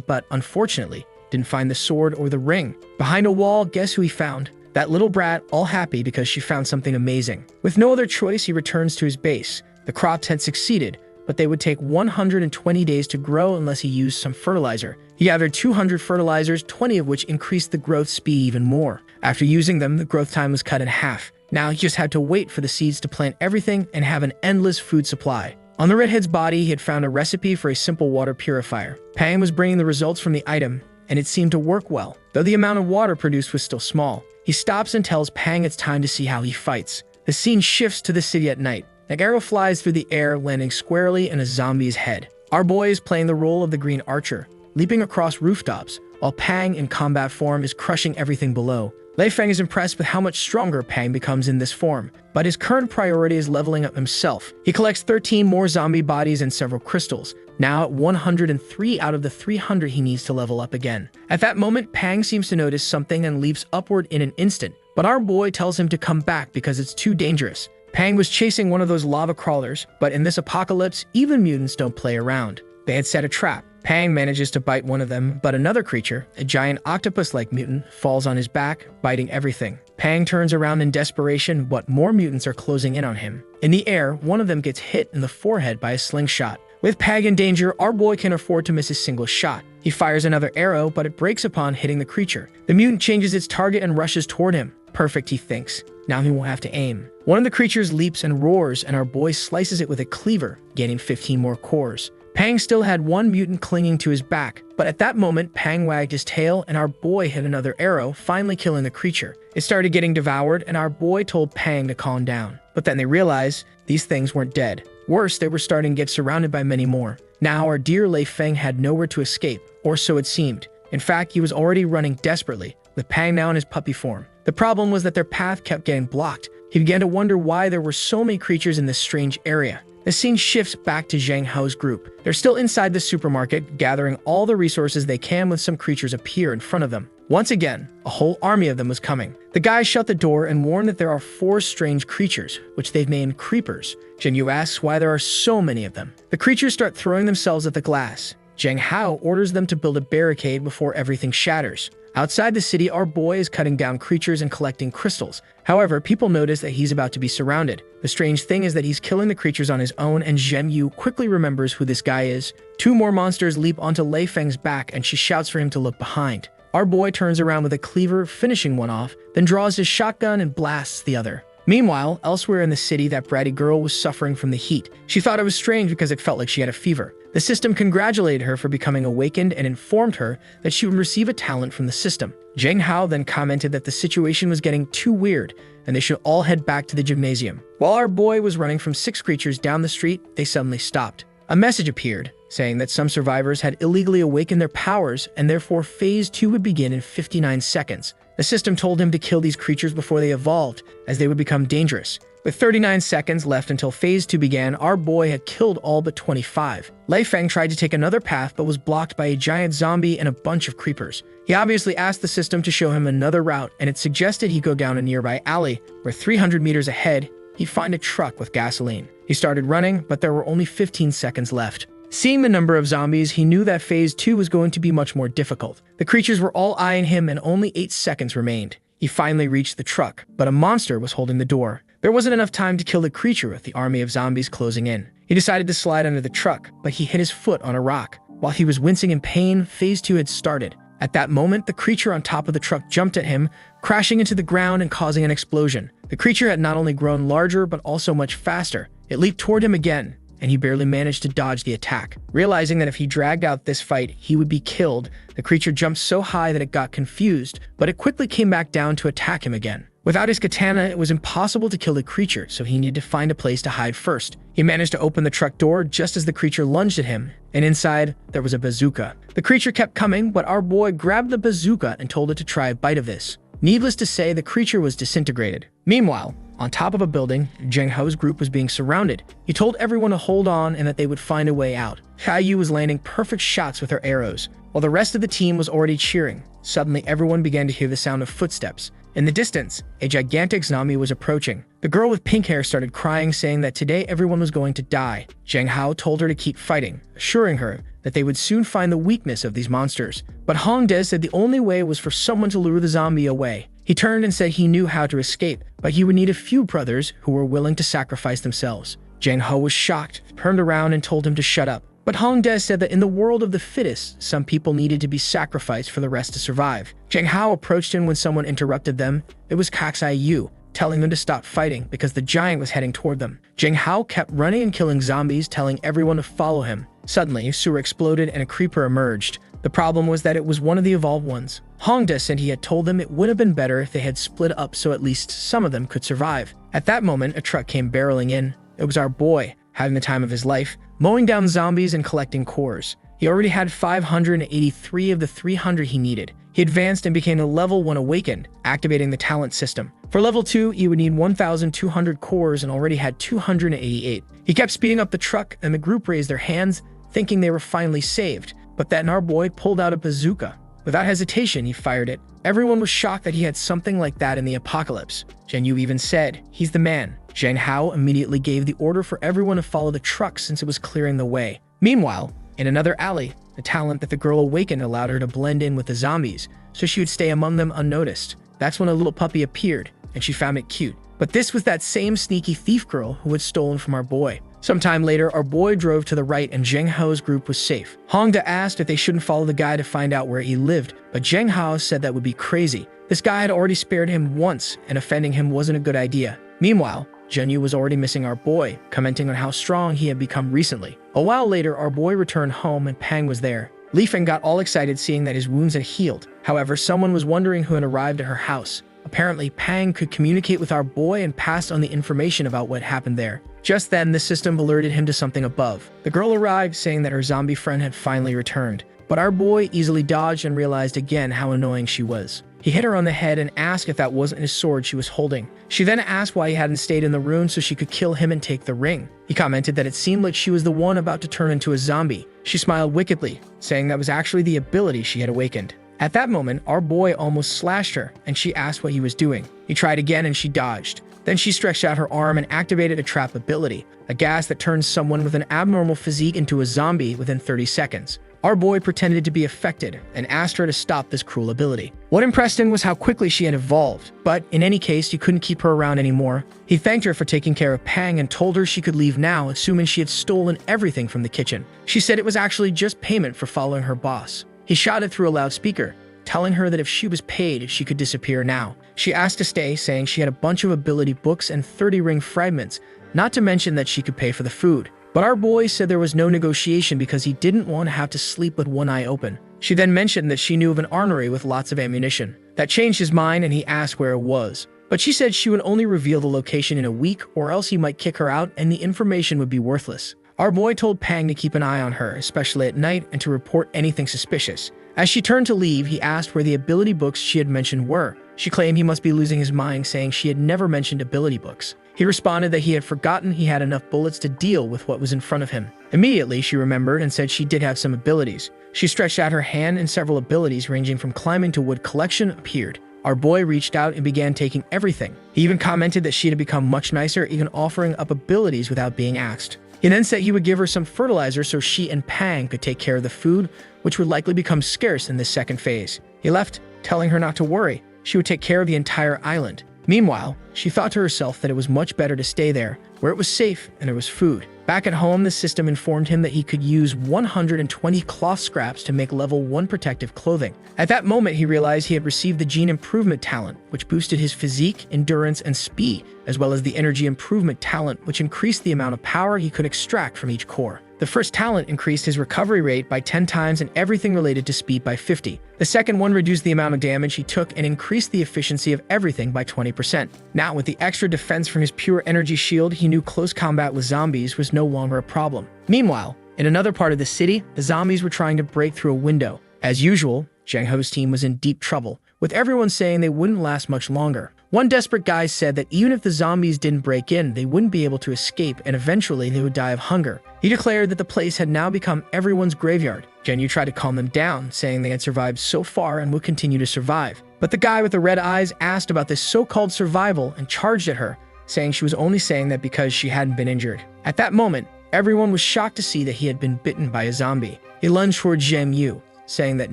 but unfortunately, didn't find the sword or the ring. Behind a wall, guess who he found? That little brat, all happy because she found something amazing. With no other choice, he returns to his base. The crops had succeeded, but they would take 120 days to grow unless he used some fertilizer. He gathered 200 fertilizers, 20 of which increased the growth speed even more. After using them, the growth time was cut in half. Now he just had to wait for the seeds to plant everything and have an endless food supply. On the redhead's body, he had found a recipe for a simple water purifier. Pang was bringing the results from the item, and it seemed to work well, though the amount of water produced was still small. He stops and tells Pang it's time to see how he fights. The scene shifts to the city at night. An arrow flies through the air, landing squarely in a zombie's head. Our boy is playing the role of the Green Archer, leaping across rooftops, while Pang in combat form is crushing everything below. Lei Feng is impressed with how much stronger Pang becomes in this form, but his current priority is leveling up himself. He collects 13 more zombie bodies and several crystals, now at 103 out of the 300 he needs to level up again. At that moment, Pang seems to notice something and leaps upward in an instant, but our boy tells him to come back because it's too dangerous. Pang was chasing one of those lava crawlers, but in this apocalypse, even mutants don't play around. They had set a trap. Pang manages to bite one of them, but another creature, a giant octopus-like mutant, falls on his back, biting everything. Pang turns around in desperation, but more mutants are closing in on him. In the air, one of them gets hit in the forehead by a slingshot. With Pang in danger, our boy can afford to miss a single shot. He fires another arrow, but it breaks upon hitting the creature. The mutant changes its target and rushes toward him. Perfect, he thinks. Now he won't have to aim. One of the creatures leaps and roars, and our boy slices it with a cleaver, gaining 15 more cores. Pang still had one mutant clinging to his back, but at that moment, Pang wagged his tail and our boy hit another arrow, finally killing the creature. It started getting devoured, and our boy told Pang to calm down. But then they realized these things weren't dead. Worse, they were starting to get surrounded by many more. Now our dear Lei Feng had nowhere to escape, or so it seemed. In fact, he was already running desperately, with Pang now in his puppy form. The problem was that their path kept getting blocked. He began to wonder why there were so many creatures in this strange area. The scene shifts back to Zheng Hao's group. They're still inside the supermarket, gathering all the resources they can when some creatures appear in front of them. Once again, a whole army of them was coming. The guys shut the door and warn that there are 4 strange creatures, which they've named creepers. Zhen Yu asks why there are so many of them. The creatures start throwing themselves at the glass. Zheng Hao orders them to build a barricade before everything shatters. Outside the city, our boy is cutting down creatures and collecting crystals. However, people notice that he's about to be surrounded. The strange thing is that he's killing the creatures on his own, and Zhen Yu quickly remembers who this guy is. 2 more monsters leap onto Lei Feng's back, and she shouts for him to look behind. Our boy turns around with a cleaver, finishing one off, then draws his shotgun and blasts the other. Meanwhile, elsewhere in the city, that bratty girl was suffering from the heat. She thought it was strange because it felt like she had a fever. The system congratulated her for becoming awakened and informed her that she would receive a talent from the system. Zheng Hao then commented that the situation was getting too weird and they should all head back to the gymnasium. While our boy was running from 6 creatures down the street, they suddenly stopped. A message appeared, saying that some survivors had illegally awakened their powers and therefore Phase 2 would begin in 59 seconds. The system told him to kill these creatures before they evolved, as they would become dangerous. With 39 seconds left until Phase 2 began, our boy had killed all but 25. Lei Feng tried to take another path but was blocked by a giant zombie and a bunch of creepers. He obviously asked the system to show him another route, and it suggested he go down a nearby alley, where 300 meters ahead, he'd find a truck with gasoline. He started running, but there were only 15 seconds left. Seeing the number of zombies, he knew that Phase 2 was going to be much more difficult. The creatures were all eyeing him and only 8 seconds remained. He finally reached the truck, but a monster was holding the door. There wasn't enough time to kill the creature with the army of zombies closing in. He decided to slide under the truck, but he hit his foot on a rock. While he was wincing in pain, Phase 2 had started. At that moment, the creature on top of the truck jumped at him, crashing into the ground and causing an explosion. The creature had not only grown larger, but also much faster. It leaped toward him again, and he barely managed to dodge the attack. Realizing that if he dragged out this fight, he would be killed, the creature jumped so high that it got confused, but it quickly came back down to attack him again. Without his katana, it was impossible to kill the creature, so he needed to find a place to hide first. He managed to open the truck door just as the creature lunged at him, and inside, there was a bazooka. The creature kept coming, but our boy grabbed the bazooka and told it to try a bite of this. Needless to say, the creature was disintegrated. Meanwhile, on top of a building, Zheng Hao's group was being surrounded. He told everyone to hold on and that they would find a way out. Yu was landing perfect shots with her arrows, while the rest of the team was already cheering. Suddenly, everyone began to hear the sound of footsteps. In the distance, a gigantic zombie was approaching. The girl with pink hair started crying, saying that today everyone was going to die. Zheng Hao told her to keep fighting, assuring her that they would soon find the weakness of these monsters. But Hong De said the only way was for someone to lure the zombie away. He turned and said he knew how to escape, but he would need a few brothers who were willing to sacrifice themselves. Zheng Hao was shocked, turned around and told him to shut up. But Hong De said that in the world of the fittest, some people needed to be sacrificed for the rest to survive. Zheng Hao approached him when someone interrupted them. It was Yu, telling them to stop fighting because the giant was heading toward them. Zheng Hao kept running and killing zombies, telling everyone to follow him. Suddenly, a sewer exploded and a creeper emerged. The problem was that it was one of the evolved ones. Hong De said he had told them it would have been better if they had split up so at least some of them could survive. At that moment, a truck came barreling in. It was our boy, having the time of his life, mowing down zombies and collecting cores. He already had 583 of the 300 he needed. He advanced and became a level 1 awakened, activating the talent system. For level 2, he would need 1,200 cores and already had 288. He kept speeding up the truck and the group raised their hands, thinking they were finally saved. But then our boy pulled out a bazooka. Without hesitation, he fired it. Everyone was shocked that he had something like that in the apocalypse. Zheng Yu even said, "He's the man." Zheng Hao immediately gave the order for everyone to follow the truck since it was clearing the way. Meanwhile, in another alley, the talent that the girl awakened allowed her to blend in with the zombies, so she would stay among them unnoticed. That's when a little puppy appeared, and she found it cute. But this was that same sneaky thief girl who had stolen from our boy. Sometime later, our boy drove to the right and Zheng Hao's group was safe. Hong De asked if they shouldn't follow the guy to find out where he lived, but Zheng Hao said that would be crazy. This guy had already spared him once, and offending him wasn't a good idea. Meanwhile, Zheng Yu was already missing our boy, commenting on how strong he had become recently. A while later, our boy returned home and Pang was there. Li Feng got all excited seeing that his wounds had healed. However, someone was wondering who had arrived at her house. Apparently, Pang could communicate with our boy and passed on the information about what happened there. Just then, the system alerted him to something above. The girl arrived, saying that her zombie friend had finally returned. But our boy easily dodged and realized again how annoying she was. He hit her on the head and asked if that wasn't his sword she was holding. She then asked why he hadn't stayed in the room so she could kill him and take the ring. He commented that it seemed like she was the one about to turn into a zombie. She smiled wickedly, saying that was actually the ability she had awakened. At that moment, our boy almost slashed her, and she asked what he was doing. He tried again and she dodged. Then she stretched out her arm and activated a trap ability, a gas that turns someone with an abnormal physique into a zombie within 30 seconds. Our boy pretended to be affected and asked her to stop this cruel ability. What impressed him was how quickly she had evolved, but in any case, he couldn't keep her around anymore. He thanked her for taking care of Pang and told her she could leave now, assuming she had stolen everything from the kitchen. She said it was actually just payment for following her boss. He shouted through a loudspeaker, telling her that if she was paid, she could disappear now. She asked to stay, saying she had a bunch of ability books and 30 ring fragments, not to mention that she could pay for the food. But our boy said there was no negotiation because he didn't want to have to sleep with one eye open. She then mentioned that she knew of an armory with lots of ammunition. That changed his mind and he asked where it was. But she said she would only reveal the location in a week or else he might kick her out and the information would be worthless. Our boy told Pang to keep an eye on her, especially at night, and to report anything suspicious. As she turned to leave, he asked where the ability books she had mentioned were. She claimed he must be losing his mind, saying she had never mentioned ability books. He responded that he had forgotten he had enough bullets to deal with what was in front of him. Immediately, she remembered and said she did have some abilities. She stretched out her hand and several abilities ranging from climbing to wood collection appeared. Our boy reached out and began taking everything. He even commented that she had become much nicer, even offering up abilities without being asked. He then said he would give her some fertilizer so she and Pang could take care of the food, which would likely become scarce in this second phase. He left, telling her not to worry. She would take care of the entire island. Meanwhile, she thought to herself that it was much better to stay there, where it was safe and there was food. Back at home, the system informed him that he could use 120 cloth scraps to make level 1 protective clothing. At that moment, he realized he had received the gene improvement talent, which boosted his physique, endurance, and speed, as well as the energy improvement talent, which increased the amount of power he could extract from each core. The first talent increased his recovery rate by 10 times and everything related to speed by 50. The second one reduced the amount of damage he took and increased the efficiency of everything by 20%. Now, with the extra defense from his pure energy shield, he knew close combat with zombies was no longer a problem. Meanwhile, in another part of the city, the zombies were trying to break through a window. As usual, Zheng He's team was in deep trouble, with everyone saying they wouldn't last much longer. One desperate guy said that even if the zombies didn't break in, they wouldn't be able to escape and eventually they would die of hunger. He declared that the place had now become everyone's graveyard. Zheng Yu tried to calm them down, saying they had survived so far and would continue to survive. But the guy with the red eyes asked about this so-called survival and charged at her, saying she was only saying that because she hadn't been injured. At that moment, everyone was shocked to see that he had been bitten by a zombie. He lunged toward Zheng Yu, saying that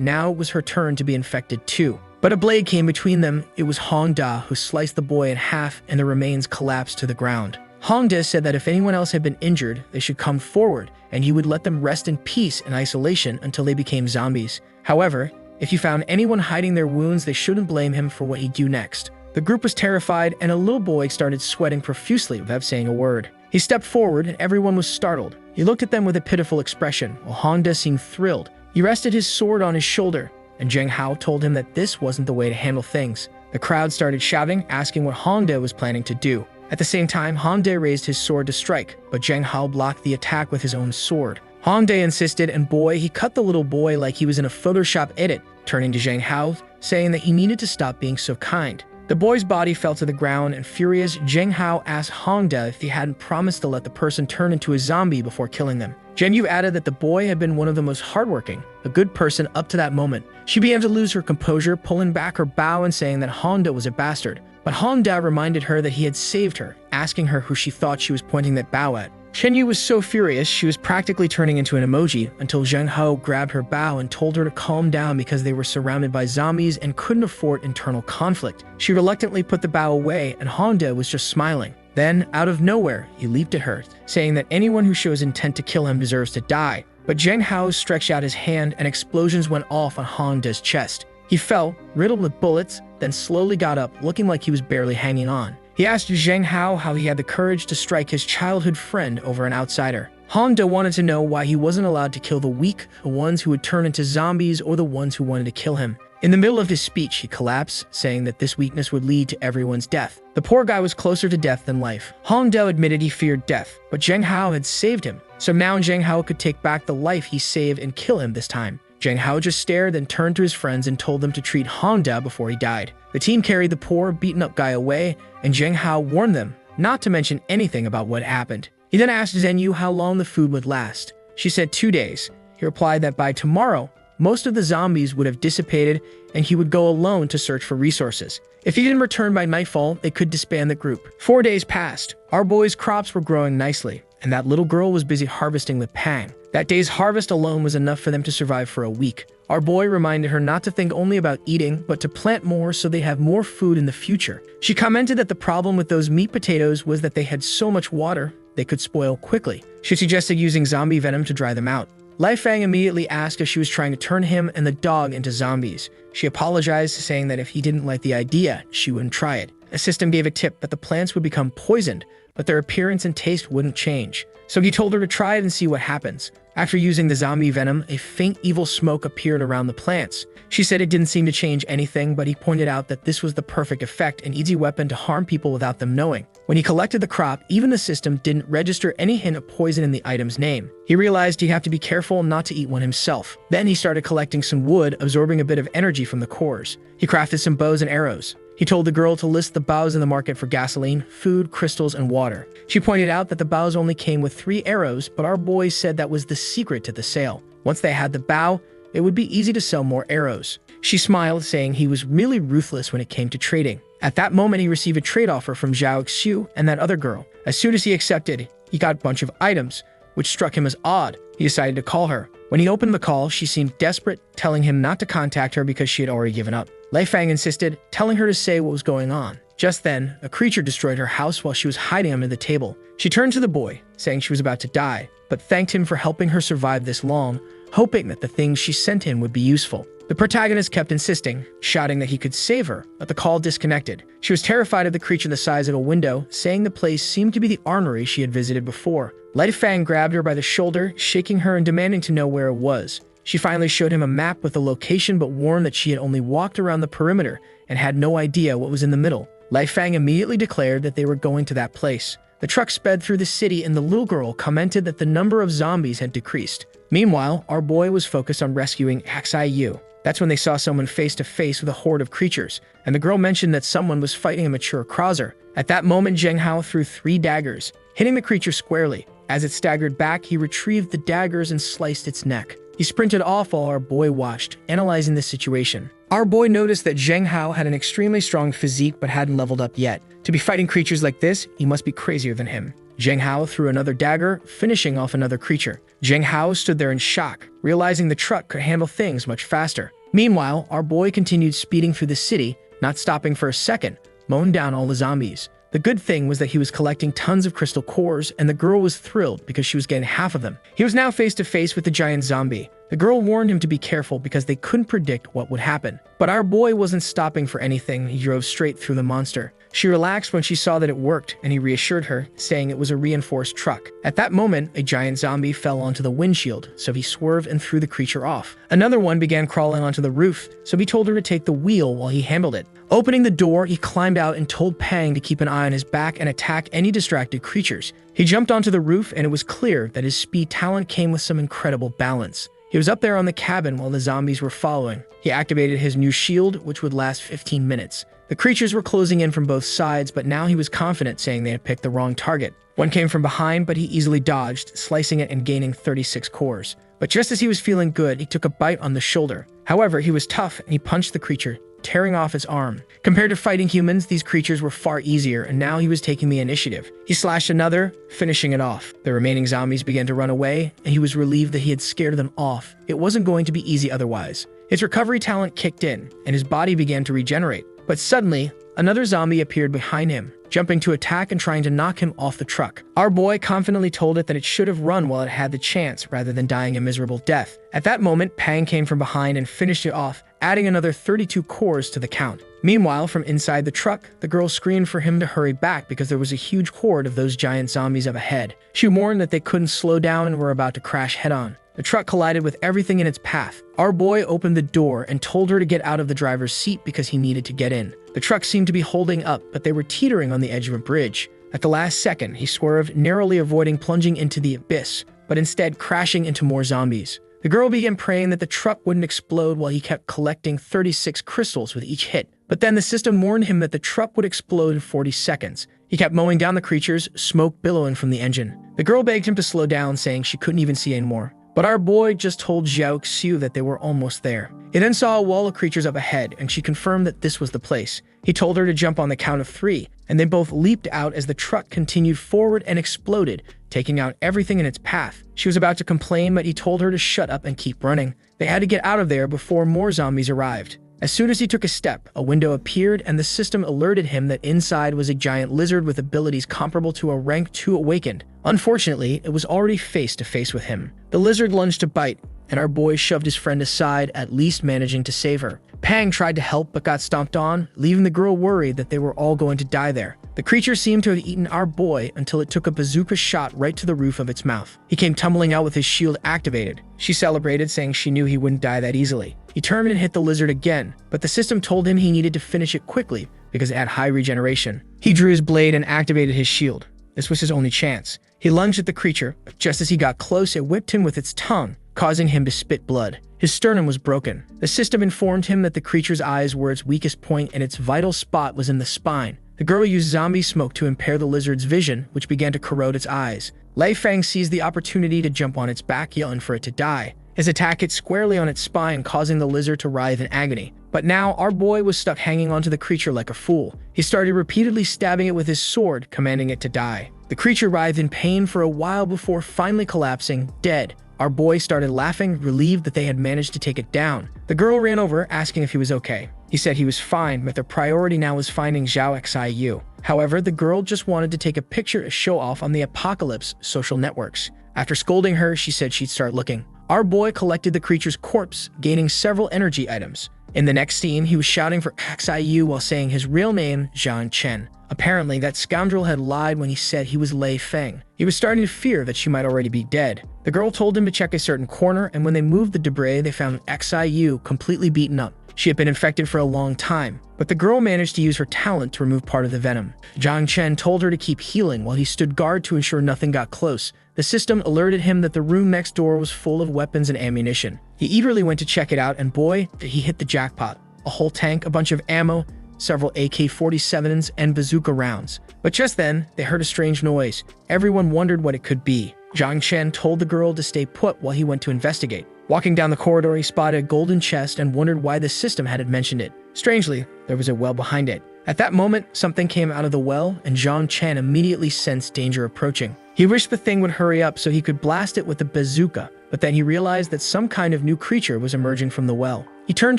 now it was her turn to be infected too. But a blade came between them. It was Hong Da who sliced the boy in half and the remains collapsed to the ground. Hong Da said that if anyone else had been injured, they should come forward and he would let them rest in peace and isolation until they became zombies. However, if you found anyone hiding their wounds, they shouldn't blame him for what he'd do next. The group was terrified and a little boy started sweating profusely without saying a word. He stepped forward and everyone was startled. He looked at them with a pitiful expression, while Hong Da seemed thrilled. He rested his sword on his shoulder, and Zheng Hao told him that this wasn't the way to handle things. The crowd started shouting, asking what Hong Da was planning to do. At the same time, Hong Da raised his sword to strike, but Zheng Hao blocked the attack with his own sword. Hong Da insisted, and he cut the little boy like he was in a Photoshop edit, turning to Zheng Hao, saying that he needed to stop being so kind. The boy's body fell to the ground, and furious, Zheng Hao asked Hong Da if he hadn't promised to let the person turn into a zombie before killing them. Zheng Yu added that the boy had been one of the most hardworking, a good person up to that moment. She began to lose her composure, pulling back her bow and saying that Hong Da was a bastard. But Hong Da reminded her that he had saved her, asking her who she thought she was pointing that bow at. Zheng Yu was so furious, she was practically turning into an emoji until Zheng Hao grabbed her bow and told her to calm down because they were surrounded by zombies and couldn't afford internal conflict. She reluctantly put the bow away and Hong Da was just smiling. Then, out of nowhere, he leaped at her, saying that anyone who shows intent to kill him deserves to die. But Zheng Hao stretched out his hand and explosions went off on Hong Da's chest. He fell, riddled with bullets, then slowly got up, looking like he was barely hanging on. He asked Zheng Hao how he had the courage to strike his childhood friend over an outsider. Hong Da wanted to know why he wasn't allowed to kill the weak, the ones who would turn into zombies, or the ones who wanted to kill him. In the middle of his speech, he collapsed, saying that this weakness would lead to everyone's death. The poor guy was closer to death than life. Hong Da admitted he feared death, but Zheng Hao had saved him. So now Zheng Hao could take back the life he saved and kill him this time. Zheng Hao just stared, then turned to his friends and told them to treat Hong Da before he died. The team carried the poor, beaten-up guy away, and Zheng Hao warned them not to mention anything about what happened. He then asked Zheng Yu how long the food would last. She said 2 days. He replied that by tomorrow, most of the zombies would have dissipated and he would go alone to search for resources. If he didn't return by nightfall, they could disband the group. 4 days passed. Our boy's crops were growing nicely, and that little girl was busy harvesting with Pang. That day's harvest alone was enough for them to survive for a week. Our boy reminded her not to think only about eating, but to plant more so they have more food in the future. She commented that the problem with those meat potatoes was that they had so much water, they could spoil quickly. She suggested using zombie venom to dry them out. Lai Fang immediately asked if she was trying to turn him and the dog into zombies. She apologized, saying that if he didn't like the idea, she wouldn't try it. A system gave a tip that the plants would become poisoned, but their appearance and taste wouldn't change. So he told her to try it and see what happens. After using the zombie venom, a faint evil smoke appeared around the plants. She said it didn't seem to change anything, but he pointed out that this was the perfect effect, an easy weapon to harm people without them knowing. When he collected the crop, even the system didn't register any hint of poison in the item's name. He realized he'd have to be careful not to eat one himself. Then he started collecting some wood, absorbing a bit of energy from the cores. He crafted some bows and arrows. He told the girl to list the bows in the market for gasoline, food, crystals, and water. She pointed out that the bows only came with 3 arrows, but our boys said that was the secret to the sale. Once they had the bow, it would be easy to sell more arrows. She smiled, saying he was really ruthless when it came to trading. At that moment, he received a trade offer from Zhao Xiu and that other girl. As soon as he accepted, he got a bunch of items, which struck him as odd. He decided to call her. When he opened the call, she seemed desperate, telling him not to contact her because she had already given up. Lai Fang insisted, telling her to say what was going on. Just then, a creature destroyed her house while she was hiding under the table. She turned to the boy, saying she was about to die, but thanked him for helping her survive this long, hoping that the things she sent him would be useful. The protagonist kept insisting, shouting that he could save her, but the call disconnected. She was terrified of the creature the size of a window, saying the place seemed to be the armory she had visited before. Lai Fang grabbed her by the shoulder, shaking her and demanding to know where it was. She finally showed him a map with the location but warned that she had only walked around the perimeter and had no idea what was in the middle. Lai Fang immediately declared that they were going to that place. The truck sped through the city and the little girl commented that the number of zombies had decreased. Meanwhile, our boy was focused on rescuing Xiu. That's when they saw someone face to face with a horde of creatures, and the girl mentioned that someone was fighting a mature Krauser. At that moment, Zheng Hao threw 3 daggers, hitting the creature squarely. As it staggered back, he retrieved the daggers and sliced its neck. He sprinted off while our boy watched, analyzing the situation. Our boy noticed that Zheng Hao had an extremely strong physique but hadn't leveled up yet. To be fighting creatures like this, he must be crazier than him. Zheng Hao threw another dagger, finishing off another creature. Zheng Hao stood there in shock, realizing the truck could handle things much faster. Meanwhile, our boy continued speeding through the city, not stopping for a second, mowing down all the zombies. The good thing was that he was collecting tons of crystal cores, and the girl was thrilled because she was getting half of them. He was now face to face with the giant zombie. The girl warned him to be careful because they couldn't predict what would happen. But our boy wasn't stopping for anything. He drove straight through the monster. She relaxed when she saw that it worked, and he reassured her, saying it was a reinforced truck. At that moment, a giant zombie fell onto the windshield, so he swerved and threw the creature off. Another one began crawling onto the roof, so he told her to take the wheel while he handled it. Opening the door, he climbed out and told Pang to keep an eye on his back and attack any distracted creatures. He jumped onto the roof, and it was clear that his speed talent came with some incredible balance. He was up there on the cabin while the zombies were following. He activated his new shield, which would last 15 minutes. The creatures were closing in from both sides, but now he was confident, saying they had picked the wrong target. One came from behind, but he easily dodged, slicing it and gaining 36 cores. But just as he was feeling good, he took a bite on the shoulder. However, he was tough, and he punched the creature, tearing off his arm. Compared to fighting humans, these creatures were far easier, and now he was taking the initiative. He slashed another, finishing it off. The remaining zombies began to run away, and he was relieved that he had scared them off. It wasn't going to be easy otherwise. His recovery talent kicked in, and his body began to regenerate. But suddenly, another zombie appeared behind him, jumping to attack and trying to knock him off the truck. Our boy confidently told it that it should have run while it had the chance, rather than dying a miserable death. At that moment, Pang came from behind and finished it off, adding another 32 cores to the count. Meanwhile, from inside the truck, the girl screamed for him to hurry back because there was a huge horde of those giant zombies up ahead. She warned that they couldn't slow down and were about to crash head-on. The truck collided with everything in its path. Our boy opened the door and told her to get out of the driver's seat because he needed to get in. The truck seemed to be holding up, but they were teetering on the edge of a bridge. At the last second, he swerved, narrowly avoiding plunging into the abyss, but instead crashing into more zombies. The girl began praying that the truck wouldn't explode while he kept collecting 36 crystals with each hit. But then the system warned him that the truck would explode in 40 seconds. He kept mowing down the creatures, smoke billowing from the engine. The girl begged him to slow down, saying she couldn't even see anymore. But our boy just told Xiu that they were almost there. He then saw a wall of creatures up ahead, and she confirmed that this was the place. He told her to jump on the count of 3, and they both leaped out as the truck continued forward and exploded, taking out everything in its path. She was about to complain, but he told her to shut up and keep running. They had to get out of there before more zombies arrived. As soon as he took a step, a window appeared, and the system alerted him that inside was a giant lizard with abilities comparable to a rank 2 awakened. Unfortunately, it was already face to face with him. The lizard lunged to bite, and our boy shoved his friend aside, at least managing to save her. Pang tried to help but got stomped on, leaving the girl worried that they were all going to die there. The creature seemed to have eaten our boy until it took a bazooka shot right to the roof of its mouth. He came tumbling out with his shield activated. She celebrated, saying she knew he wouldn't die that easily. He turned and hit the lizard again, but the system told him he needed to finish it quickly because it had high regeneration. He drew his blade and activated his shield. This was his only chance. He lunged at the creature, but just as he got close, it whipped him with its tongue, causing him to spit blood. His sternum was broken. The system informed him that the creature's eyes were its weakest point and its vital spot was in the spine. The girl used zombie smoke to impair the lizard's vision, which began to corrode its eyes. Lai Fang seized the opportunity to jump on its back, yelling for it to die. His attack hit squarely on its spine, causing the lizard to writhe in agony. But now, our boy was stuck hanging onto the creature like a fool. He started repeatedly stabbing it with his sword, commanding it to die. The creature writhed in pain for a while before finally collapsing, dead. Our boy started laughing, relieved that they had managed to take it down. The girl ran over, asking if he was okay. He said he was fine, but their priority now was finding Zhao Xiu. However, the girl just wanted to take a picture to show off on the Apocalypse social networks. After scolding her, she said she'd start looking. Our boy collected the creature's corpse, gaining several energy items. In the next scene, he was shouting for Xiyu while saying his real name, Zhang Chen. Apparently, that scoundrel had lied when he said he was Lei Feng. He was starting to fear that she might already be dead. The girl told him to check a certain corner, and when they moved the debris, they found Xiyu completely beaten up. She had been infected for a long time, but the girl managed to use her talent to remove part of the venom. Zhang Chen told her to keep healing while he stood guard to ensure nothing got close. The system alerted him that the room next door was full of weapons and ammunition. He eagerly went to check it out, and boy, did he hit the jackpot. A whole tank, a bunch of ammo, several AK-47s, and bazooka rounds. But just then, they heard a strange noise. Everyone wondered what it could be. Zhang Chen told the girl to stay put while he went to investigate. Walking down the corridor, he spotted a golden chest and wondered why the system hadn't mentioned it. Strangely, there was a well behind it. At that moment, something came out of the well, and Zhang Chen immediately sensed danger approaching. He wished the thing would hurry up so he could blast it with the bazooka, but then he realized that some kind of new creature was emerging from the well. He turned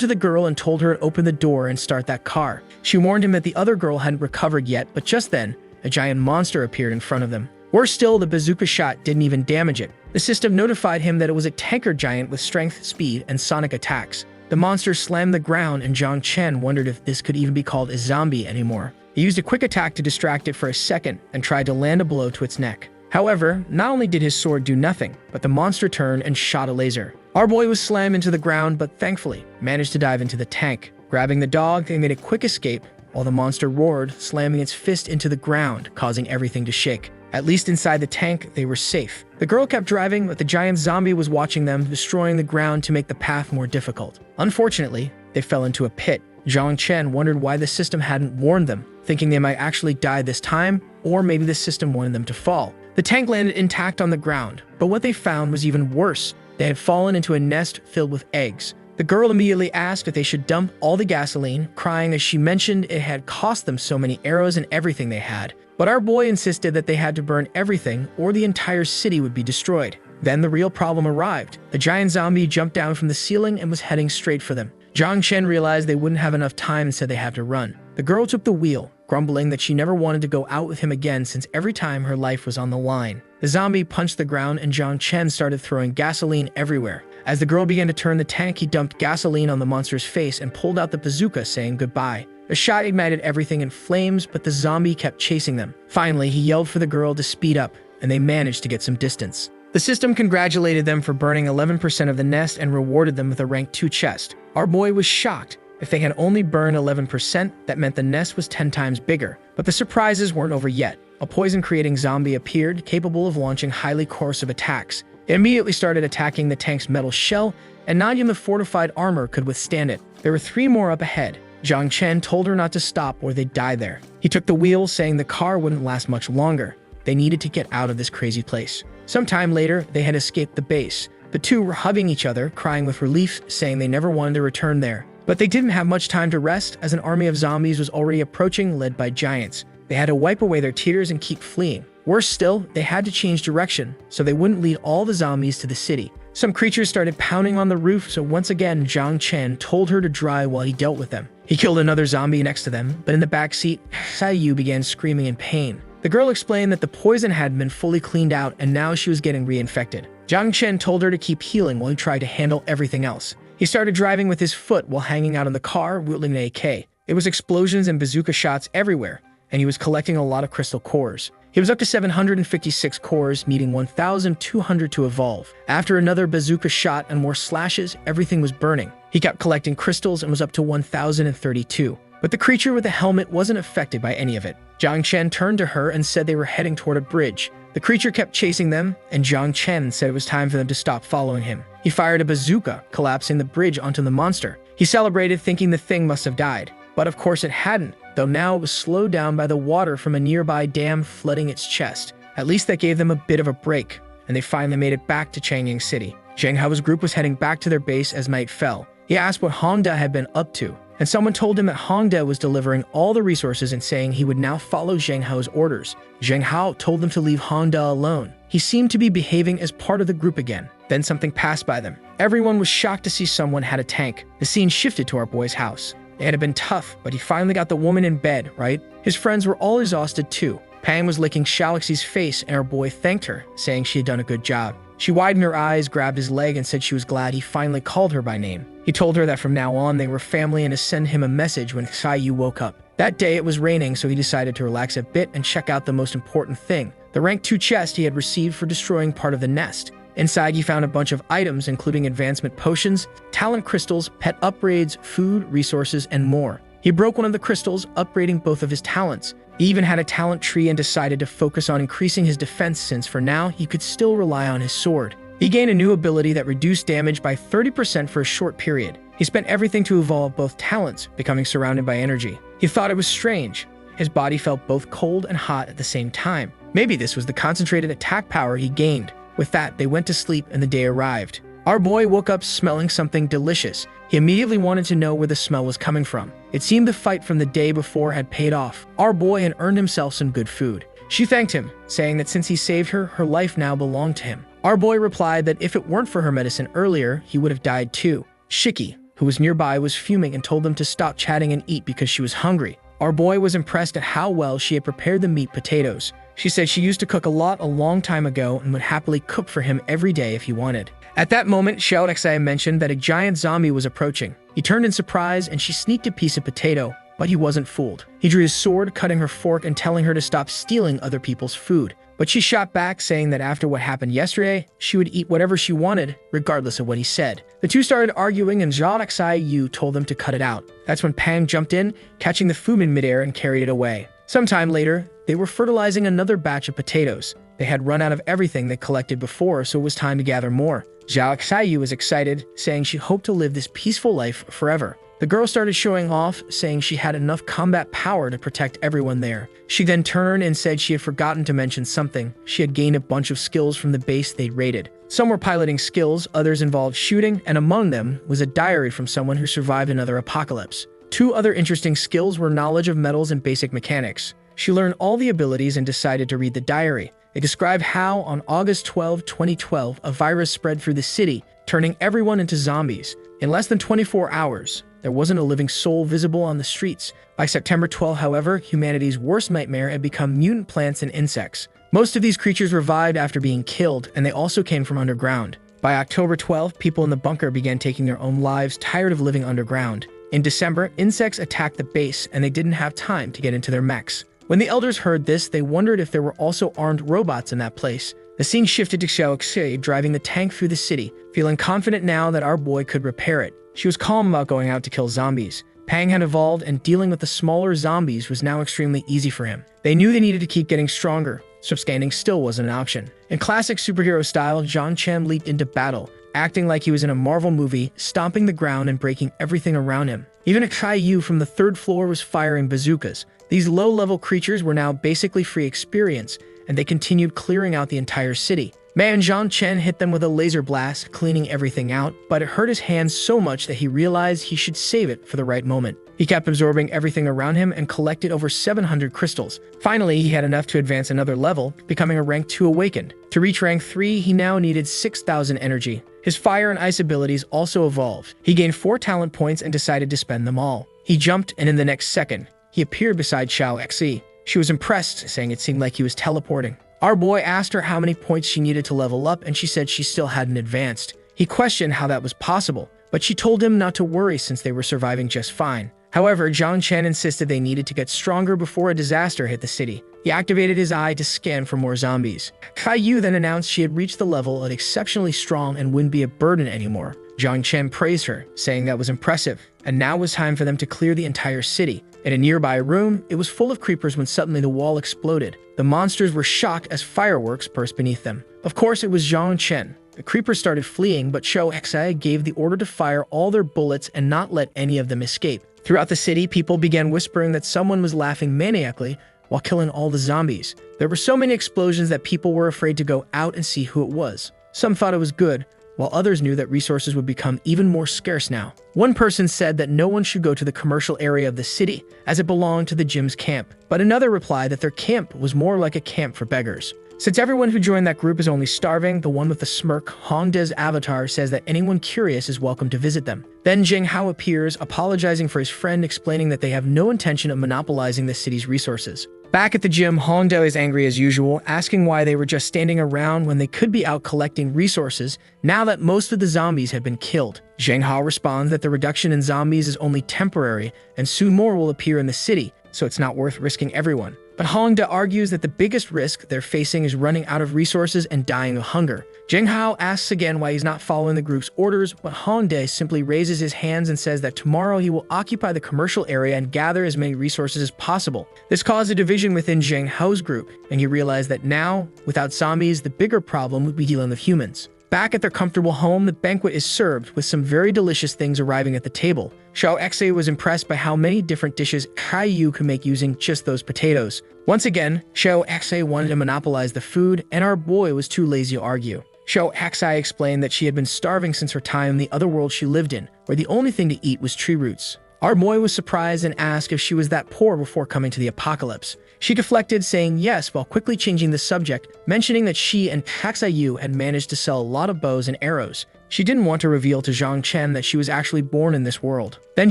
to the girl and told her to open the door and start that car. She warned him that the other girl hadn't recovered yet, but just then, a giant monster appeared in front of them. Worse still, the bazooka shot didn't even damage it. The system notified him that it was a tanker giant with strength, speed, and sonic attacks. The monster slammed the ground, and Zhang Chen wondered if this could even be called a zombie anymore. He used a quick attack to distract it for a second and tried to land a blow to its neck. However, not only did his sword do nothing, but the monster turned and shot a laser. Our boy was slammed into the ground, but thankfully managed to dive into the tank. Grabbing the dog, they made a quick escape, while the monster roared, slamming its fist into the ground, causing everything to shake. At least inside the tank, they were safe. The girl kept driving, but the giant zombie was watching them, destroying the ground to make the path more difficult. Unfortunately, they fell into a pit. Zhang Chen wondered why the system hadn't warned them, thinking they might actually die this time, or maybe the system wanted them to fall. The tank landed intact on the ground, but what they found was even worse. They had fallen into a nest filled with eggs. The girl immediately asked if they should dump all the gasoline, crying as she mentioned it had cost them so many arrows and everything they had. But our boy insisted that they had to burn everything or the entire city would be destroyed. Then the real problem arrived. The giant zombie jumped down from the ceiling and was heading straight for them. Zhang Chen realized they wouldn't have enough time and said they had to run. The girl took the wheel, grumbling that she never wanted to go out with him again since every time her life was on the line. The zombie punched the ground and Zhang Chen started throwing gasoline everywhere. As the girl began to turn the tank, he dumped gasoline on the monster's face and pulled out the bazooka, saying goodbye. The shot ignited everything in flames, but the zombie kept chasing them. Finally, he yelled for the girl to speed up, and they managed to get some distance. The system congratulated them for burning 11% of the nest and rewarded them with a rank 2 chest. Our boy was shocked. If they had only burned 11%, that meant the nest was 10 times bigger. But the surprises weren't over yet. A poison-creating zombie appeared, capable of launching highly corrosive attacks. It immediately started attacking the tank's metal shell, and not even the fortified armor could withstand it. There were 3 more up ahead. Zhang Chen told her not to stop or they'd die there. He took the wheel, saying the car wouldn't last much longer. They needed to get out of this crazy place. Sometime later, they had escaped the base. The two were hugging each other, crying with relief, saying they never wanted to return there. But they didn't have much time to rest, as an army of zombies was already approaching, led by giants. They had to wipe away their tears and keep fleeing. Worse still, they had to change direction, so they wouldn't lead all the zombies to the city. Some creatures started pounding on the roof, so once again, Zhang Chen told her to drive while he dealt with them. He killed another zombie next to them, but in the back seat, Xiyu began screaming in pain. The girl explained that the poison had been fully cleaned out and now she was getting reinfected. Zhang Chen told her to keep healing while he tried to handle everything else. He started driving with his foot while hanging out in the car, wielding an AK. It was explosions and bazooka shots everywhere, and he was collecting a lot of crystal cores. He was up to 756 cores, needing 1,200 to evolve. After another bazooka shot and more slashes, everything was burning. He kept collecting crystals and was up to 1,032. But the creature with the helmet wasn't affected by any of it. Zhang Chen turned to her and said they were heading toward a bridge. The creature kept chasing them, and Zhang Chen said it was time for them to stop following him. He fired a bazooka, collapsing the bridge onto the monster. He celebrated, thinking the thing must have died. But of course it hadn't, though now it was slowed down by the water from a nearby dam flooding its chest. At least that gave them a bit of a break, and they finally made it back to Changyang City. Zheng Hao's group was heading back to their base as night fell. He asked what Hongda had been up to, and someone told him that Hongda was delivering all the resources and saying he would now follow Zheng Hao's orders. Zheng Hao told them to leave Hongda alone. He seemed to be behaving as part of the group again. Then something passed by them. Everyone was shocked to see someone had a tank. The scene shifted to our boy's house. It had been tough, but he finally got the woman in bed, right? His friends were all exhausted too. Pang was licking Shalaxy's face and our boy thanked her, saying she had done a good job. She widened her eyes, grabbed his leg, and said she was glad he finally called her by name. He told her that from now on they were family and to send him a message when Xiaoyu woke up. That day it was raining, so he decided to relax a bit and check out the most important thing, the rank 2 chest he had received for destroying part of the nest. Inside, he found a bunch of items, including advancement potions, talent crystals, pet upgrades, food, resources, and more. He broke one of the crystals, upgrading both of his talents. He even had a talent tree and decided to focus on increasing his defense since for now he could still rely on his sword. He gained a new ability that reduced damage by 30% for a short period. He spent everything to evolve both talents, becoming surrounded by energy. He thought it was strange. His body felt both cold and hot at the same time. Maybe this was the concentrated attack power he gained. With that, they went to sleep and the day arrived. Our boy woke up smelling something delicious. He immediately wanted to know where the smell was coming from. It seemed the fight from the day before had paid off. Our boy had earned himself some good food. She thanked him, saying that since he saved her, her life now belonged to him. Our boy replied that if it weren't for her medicine earlier, he would have died too. Shiki, who was nearby, was fuming and told them to stop chatting and eat because she was hungry. Our boy was impressed at how well she had prepared the meat potatoes. She said she used to cook a lot a long time ago and would happily cook for him every day if he wanted. At that moment, Xiao Xia mentioned that a giant zombie was approaching. He turned in surprise and she sneaked a piece of potato, but he wasn't fooled. He drew his sword, cutting her fork and telling her to stop stealing other people's food. But she shot back, saying that after what happened yesterday, she would eat whatever she wanted, regardless of what he said. The two started arguing and Zhao Xiaoyu told them to cut it out. That's when Pang jumped in, catching the food in midair and carried it away. Sometime later, they were fertilizing another batch of potatoes. They had run out of everything they collected before, so it was time to gather more. Zhao Xiaoyu was excited, saying she hoped to live this peaceful life forever. The girl started showing off, saying she had enough combat power to protect everyone there. She then turned and said she had forgotten to mention something. She had gained a bunch of skills from the base they'd raided. Some were piloting skills, others involved shooting, and among them was a diary from someone who survived another apocalypse. 2 other interesting skills were knowledge of metals and basic mechanics. She learned all the abilities and decided to read the diary. It described how, on August 12, 2012, a virus spread through the city, turning everyone into zombies. In less than 24 hours, there wasn't a living soul visible on the streets. By September 12, however, humanity's worst nightmare had become mutant plants and insects. Most of these creatures revived after being killed, and they also came from underground. By October 12, people in the bunker began taking their own lives, tired of living underground. In December, insects attacked the base, and they didn't have time to get into their mechs. When the elders heard this, they wondered if there were also armed robots in that place. The scene shifted to Xiao Xie driving the tank through the city, feeling confident now that our boy could repair it. She was calm about going out to kill zombies. Pang had evolved, and dealing with the smaller zombies was now extremely easy for him. They knew they needed to keep getting stronger, so standing still wasn't an option. In classic superhero style, Zhang Chen leaped into battle, acting like he was in a Marvel movie, stomping the ground and breaking everything around him. Even a Kai-Yu from the 3rd floor was firing bazookas. These low-level creatures were now basically free experience, and they continued clearing out the entire city. Man Zhang Chen hit them with a laser blast, cleaning everything out, but it hurt his hands so much that he realized he should save it for the right moment. He kept absorbing everything around him and collected over 700 crystals. Finally, he had enough to advance another level, becoming a rank 2 awakened. To reach rank 3, he now needed 6,000 energy. His fire and ice abilities also evolved. He gained 4 talent points and decided to spend them all. He jumped, and in the next second, he appeared beside Xiao Xie. She was impressed, saying it seemed like he was teleporting. Our boy asked her how many points she needed to level up, and she said she still hadn't advanced. He questioned how that was possible, but she told him not to worry since they were surviving just fine. However, Zhang Chen insisted they needed to get stronger before a disaster hit the city. He activated his eye to scan for more zombies. Kai-Yu then announced she had reached the level of exceptionally strong and wouldn't be a burden anymore. Zhang Chen praised her, saying that was impressive, and now was time for them to clear the entire city. In a nearby room, it was full of creepers when suddenly the wall exploded. The monsters were shocked as fireworks burst beneath them. Of course, it was Zhang Chen. The creepers started fleeing, but Xiao Xie gave the order to fire all their bullets and not let any of them escape. Throughout the city, people began whispering that someone was laughing maniacally while killing all the zombies. There were so many explosions that people were afraid to go out and see who it was. Some thought it was good, while others knew that resources would become even more scarce now. One person said that no one should go to the commercial area of the city, as it belonged to the Jim's camp, but another replied that their camp was more like a camp for beggars. Since everyone who joined that group is only starving, the one with the smirk, Hongda's avatar, says that anyone curious is welcome to visit them. Then Jing Hao appears, apologizing for his friend, explaining that they have no intention of monopolizing the city's resources. Back at the gym, Hongdae is angry as usual, asking why they were just standing around when they could be out collecting resources now that most of the zombies had been killed. Zhang Hao responds that the reduction in zombies is only temporary and soon more will appear in the city, so it's not worth risking everyone. But Hongdae argues that the biggest risk they're facing is running out of resources and dying of hunger. Zhang Hao asks again why he's not following the group's orders, but Hongdae simply raises his hands and says that tomorrow he will occupy the commercial area and gather as many resources as possible. This caused a division within Zhang Hao's group, and he realized that now, without zombies, the bigger problem would be dealing with humans. Back at their comfortable home, the banquet is served, with some very delicious things arriving at the table. Xiao Xe was impressed by how many different dishes Kai Yu could make using just those potatoes. Once again, Xiao Xe wanted to monopolize the food, and our boy was too lazy to argue. Xiao Xe explained that she had been starving since her time in the other world she lived in, where the only thing to eat was tree roots. Our boy was surprised and asked if she was that poor before coming to the apocalypse. She deflected, saying yes while quickly changing the subject, mentioning that she and Yu had managed to sell a lot of bows and arrows. She didn't want to reveal to Zhang Chen that she was actually born in this world. Then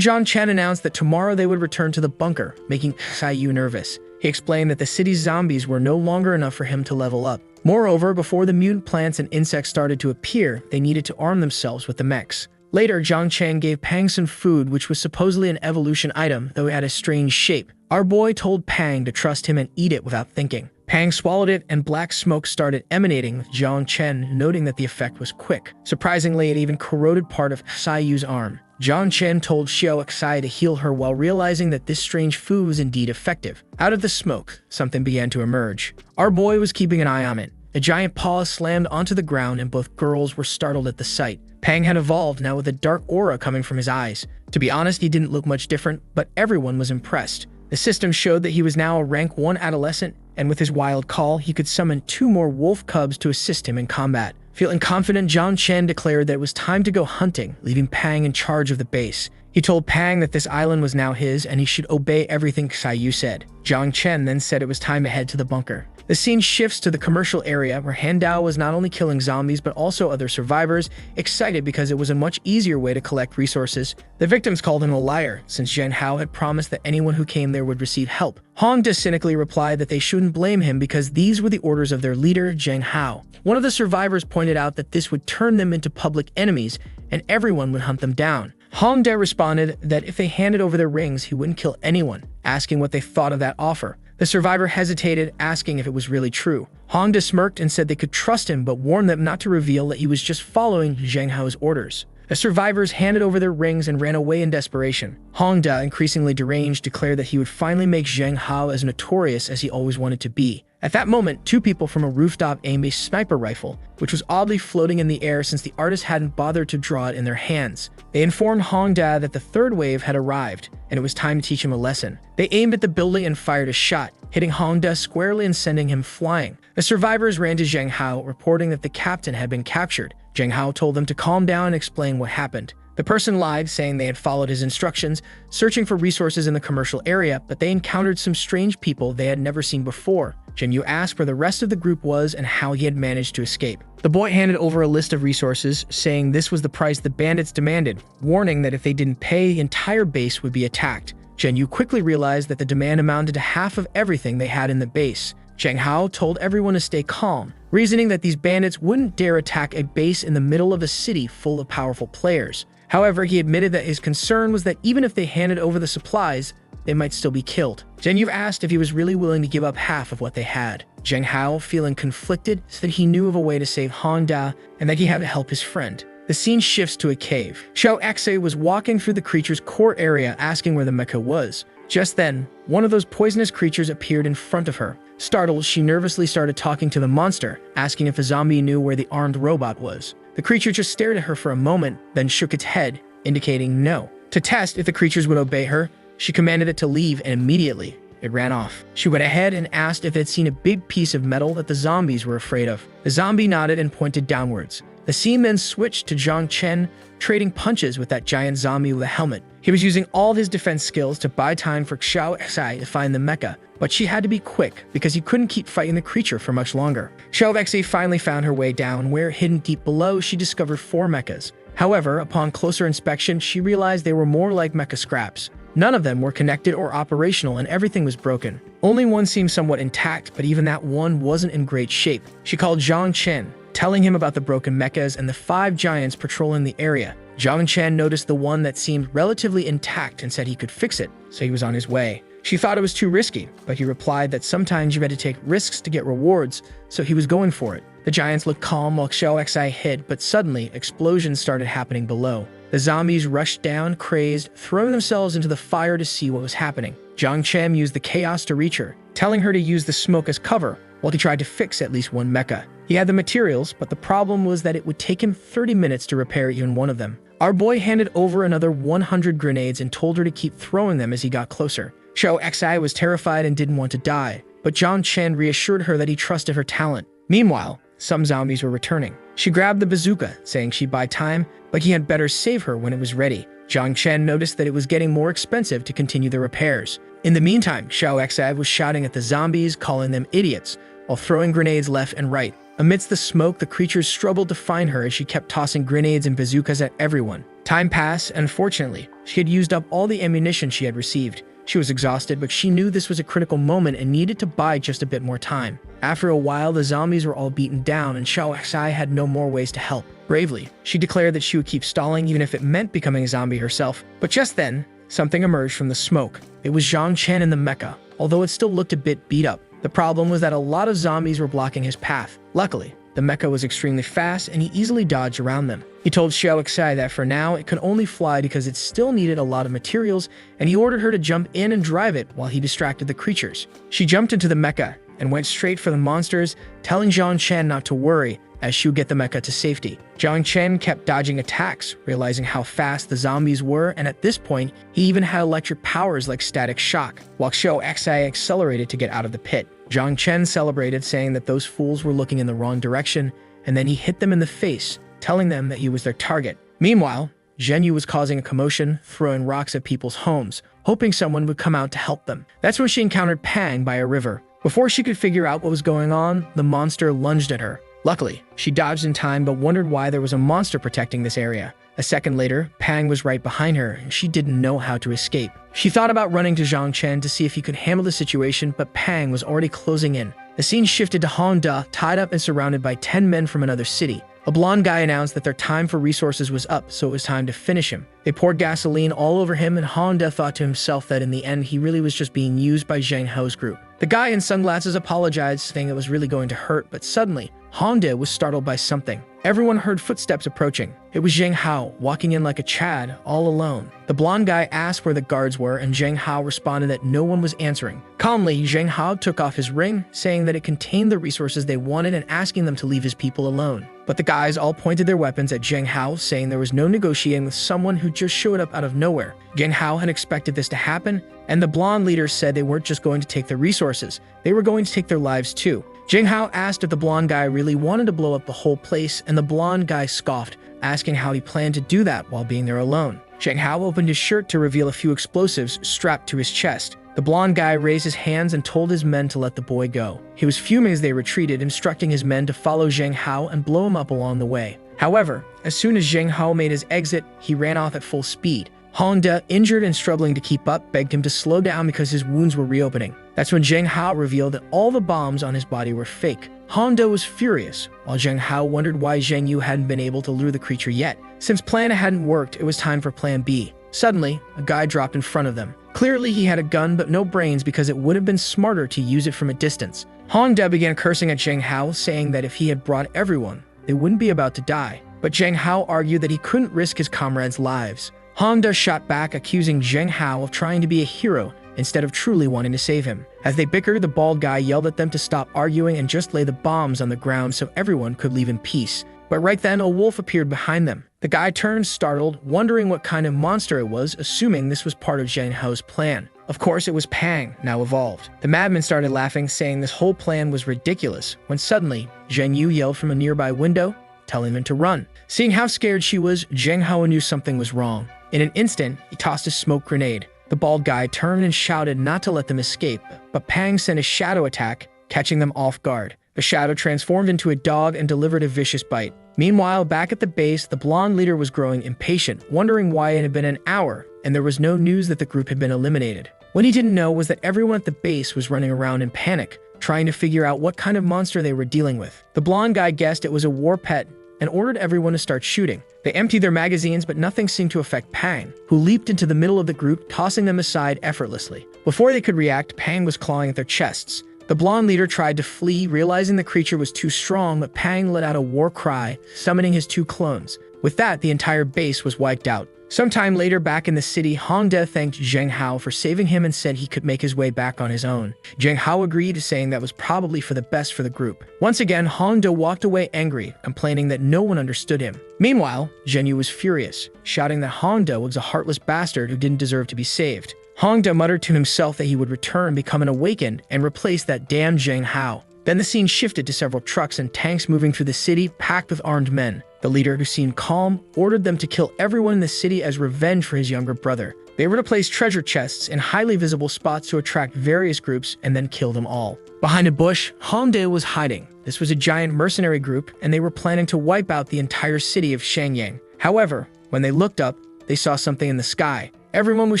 Zhang Chen announced that tomorrow they would return to the bunker, making Yu nervous. He explained that the city's zombies were no longer enough for him to level up. Moreover, before the mutant plants and insects started to appear, they needed to arm themselves with the mechs. Later, Zhang Chen gave Pang some food, which was supposedly an evolution item, though it had a strange shape. Our boy told Pang to trust him and eat it without thinking. Pang swallowed it, and black smoke started emanating, with Zhang Chen noting that the effect was quick. Surprisingly, it even corroded part of Yu's arm. Zhang Chen told Xiao Xai to heal her while realizing that this strange food was indeed effective. Out of the smoke, something began to emerge. Our boy was keeping an eye on it. A giant paw slammed onto the ground, and both girls were startled at the sight. Pang had evolved, now with a dark aura coming from his eyes. To be honest, he didn't look much different, but everyone was impressed. The system showed that he was now a rank 1 adolescent, and with his wild call, he could summon 2 more wolf cubs to assist him in combat. Feeling confident, Zhang Chen declared that it was time to go hunting, leaving Pang in charge of the base. He told Pang that this island was now his and he should obey everything Yu said. Zhang Chen then said it was time to head to the bunker. The scene shifts to the commercial area where Han Dao was not only killing zombies but also other survivors, excited because it was a much easier way to collect resources. The victims called him a liar, since Zhang Hao had promised that anyone who came there would receive help. Hongdae cynically replied that they shouldn't blame him because these were the orders of their leader, Zhang Hao. One of the survivors pointed out that this would turn them into public enemies and everyone would hunt them down. Hongdae responded that if they handed over their rings, he wouldn't kill anyone, asking what they thought of that offer. The survivor hesitated, asking if it was really true. Hongdae smirked and said they could trust him but warned them not to reveal that he was just following Zhang Hao's orders. The survivors handed over their rings and ran away in desperation. Hongdae, increasingly deranged, declared that he would finally make Zhang Hao as notorious as he always wanted to be. At that moment, 2 people from a rooftop aimed a sniper rifle, which was oddly floating in the air since the artists hadn't bothered to draw it in their hands. They informed Hongdae that the 3rd wave had arrived, and it was time to teach him a lesson. They aimed at the building and fired a shot, hitting Hongdae squarely and sending him flying. The survivors ran to Zhang Hao, reporting that the captain had been captured. Zhang Hao told them to calm down and explain what happened. The person lied, saying they had followed his instructions, searching for resources in the commercial area, but they encountered some strange people they had never seen before. Zhen Yu asked where the rest of the group was and how he had managed to escape. The boy handed over a list of resources, saying this was the price the bandits demanded, warning that if they didn't pay, the entire base would be attacked. Zhen Yu quickly realized that the demand amounted to half of everything they had in the base. Zhang Hao told everyone to stay calm, reasoning that these bandits wouldn't dare attack a base in the middle of a city full of powerful players. However, he admitted that his concern was that even if they handed over the supplies, they might still be killed. Zhen Yu asked if he was really willing to give up half of what they had. Zhang Hao, feeling conflicted, said he knew of a way to save Hongdae and that he had to help his friend. The scene shifts to a cave. Xiao Xe was walking through the creature's core area, asking where the mecha was. Just then, one of those poisonous creatures appeared in front of her. Startled, she nervously started talking to the monster, asking if a zombie knew where the armed robot was. The creature just stared at her for a moment, then shook its head, indicating no. To test if the creatures would obey her, she commanded it to leave, and immediately, it ran off. She went ahead and asked if it had seen a big piece of metal that the zombies were afraid of. The zombie nodded and pointed downwards. The scene then switched to Zhang Chen, trading punches with that giant zombie with a helmet. He was using all his defense skills to buy time for Xiao Xai to find the mecha, but she had to be quick because he couldn't keep fighting the creature for much longer. Xiao Xai finally found her way down, where, hidden deep below, she discovered 4 mechas. However, upon closer inspection, she realized they were more like mecha scraps. None of them were connected or operational, and everything was broken. Only one seemed somewhat intact, but even that one wasn't in great shape. She called Zhang Chen, telling him about the broken mechas and the 5 giants patrolling the area. Zhang Chen noticed the one that seemed relatively intact and said he could fix it, so he was on his way. She thought it was too risky, but he replied that sometimes you had to take risks to get rewards, so he was going for it. The giants looked calm while Xiao Xi hid, but suddenly, explosions started happening below. The zombies rushed down, crazed, throwing themselves into the fire to see what was happening. Zhang Chen used the chaos to reach her, telling her to use the smoke as cover, while he tried to fix at least one mecha. He had the materials, but the problem was that it would take him 30 minutes to repair even one of them. Our boy handed over another 100 grenades and told her to keep throwing them as he got closer. Xiao Xi was terrified and didn't want to die, but Zhang Chen reassured her that he trusted her talent. Meanwhile, some zombies were returning. She grabbed the bazooka, saying she'd buy time, but he had better save her when it was ready. Zhang Chen noticed that it was getting more expensive to continue the repairs. In the meantime, Xiao Xi was shouting at the zombies, calling them idiots, while throwing grenades left and right. Amidst the smoke, the creatures struggled to find her as she kept tossing grenades and bazookas at everyone. Time passed, and fortunately, she had used up all the ammunition she had received. She was exhausted, but she knew this was a critical moment and needed to buy just a bit more time. After a while, the zombies were all beaten down and Xiao Xi had no more ways to help. Bravely, she declared that she would keep stalling even if it meant becoming a zombie herself. But just then, something emerged from the smoke. It was Zhang Chen in the mecha, although it still looked a bit beat up. The problem was that a lot of zombies were blocking his path. Luckily, the mecha was extremely fast and he easily dodged around them. He told Xiao Xi that for now it could only fly because it still needed a lot of materials, and he ordered her to jump in and drive it while he distracted the creatures. She jumped into the mecha and went straight for the monsters, telling Zhang Chen not to worry as she would get the mecha to safety. Zhang Chen kept dodging attacks, realizing how fast the zombies were, and at this point, he even had electric powers like static shock, while Xiao Xi accelerated to get out of the pit. Zhang Chen celebrated, saying that those fools were looking in the wrong direction, and then he hit them in the face, telling them that he was their target. Meanwhile, Zhen Yu was causing a commotion, throwing rocks at people's homes, hoping someone would come out to help them. That's when she encountered Pang by a river. Before she could figure out what was going on, the monster lunged at her. Luckily, she dodged in time but wondered why there was a monster protecting this area. A second later, Pang was right behind her, and she didn't know how to escape. She thought about running to Zhang Chen to see if he could handle the situation, but Pang was already closing in. The scene shifted to Han De, tied up and surrounded by 10 men from another city. A blonde guy announced that their time for resources was up, so it was time to finish him. They poured gasoline all over him, and Han De thought to himself that in the end he really was just being used by Zhang Hao's group. The guy in sunglasses apologized, saying it was really going to hurt, but suddenly, Han De was startled by something. Everyone heard footsteps approaching. It was Zhang Hao, walking in like a Chad, all alone. The blonde guy asked where the guards were, and Zhang Hao responded that no one was answering. Calmly, Zhang Hao took off his ring, saying that it contained the resources they wanted and asking them to leave his people alone. But the guys all pointed their weapons at Zhang Hao, saying there was no negotiating with someone who just showed up out of nowhere. Zhang Hao had expected this to happen, and the blonde leader said they weren't just going to take their resources, they were going to take their lives too. Zhang Hao asked if the blonde guy really wanted to blow up the whole place, and the blonde guy scoffed, asking how he planned to do that while being there alone. Zhang Hao opened his shirt to reveal a few explosives strapped to his chest. The blonde guy raised his hands and told his men to let the boy go. He was fuming as they retreated, instructing his men to follow Zhang Hao and blow him up along the way. However, as soon as Zhang Hao made his exit, he ran off at full speed. Han De, injured and struggling to keep up, begged him to slow down because his wounds were reopening. That's when Zhang Hao revealed that all the bombs on his body were fake. Han De was furious, while Zhang Hao wondered why Zheng Yu hadn't been able to lure the creature yet. Since Plan A hadn't worked, it was time for Plan B. Suddenly, a guy dropped in front of them. Clearly, he had a gun but no brains because it would have been smarter to use it from a distance. Han De began cursing at Zheng Hao, saying that if he had brought everyone, they wouldn't be about to die. But Zheng Hao argued that he couldn't risk his comrades' lives. Han De shot back, accusing Zheng Hao of trying to be a hero instead of truly wanting to save him. As they bickered, the bald guy yelled at them to stop arguing and just lay the bombs on the ground so everyone could leave in peace. But right then, a wolf appeared behind them. The guy turned, startled, wondering what kind of monster it was, assuming this was part of Zheng Hao's plan. Of course, it was Pang, now evolved. The madman started laughing, saying this whole plan was ridiculous, when suddenly, Zheng Yu yelled from a nearby window, telling him to run. Seeing how scared she was, Zheng Hao knew something was wrong. In an instant, he tossed a smoke grenade. The bald guy turned and shouted not to let them escape, but Pang sent a shadow attack, catching them off guard. The shadow transformed into a dog and delivered a vicious bite. Meanwhile, back at the base, the blonde leader was growing impatient, wondering why it had been an hour and there was no news that the group had been eliminated. What he didn't know was that everyone at the base was running around in panic, trying to figure out what kind of monster they were dealing with. The blonde guy guessed it was a war pet and ordered everyone to start shooting. They emptied their magazines, but nothing seemed to affect Pang, who leaped into the middle of the group, tossing them aside effortlessly. Before they could react, Pang was clawing at their chests. The blonde leader tried to flee, realizing the creature was too strong, but Pang let out a war cry, summoning his 2 clones. With that, the entire base was wiped out. Sometime later, back in the city, Hongde thanked Zheng Hao for saving him and said he could make his way back on his own. Zheng Hao agreed, saying that was probably for the best for the group. Once again, Hongde walked away angry, complaining that no one understood him. Meanwhile, Zhenyu was furious, shouting that Hongde was a heartless bastard who didn't deserve to be saved. Hongde muttered to himself that he would return, become an awakened, and replace that damn Zheng Hao. Then the scene shifted to several trucks and tanks moving through the city, packed with armed men. The leader, who seemed calm, ordered them to kill everyone in the city as revenge for his younger brother. They were to place treasure chests in highly visible spots to attract various groups and then kill them all. Behind a bush, Hongde was hiding. This was a giant mercenary group, and they were planning to wipe out the entire city of Shenyang. However, when they looked up, they saw something in the sky. Everyone was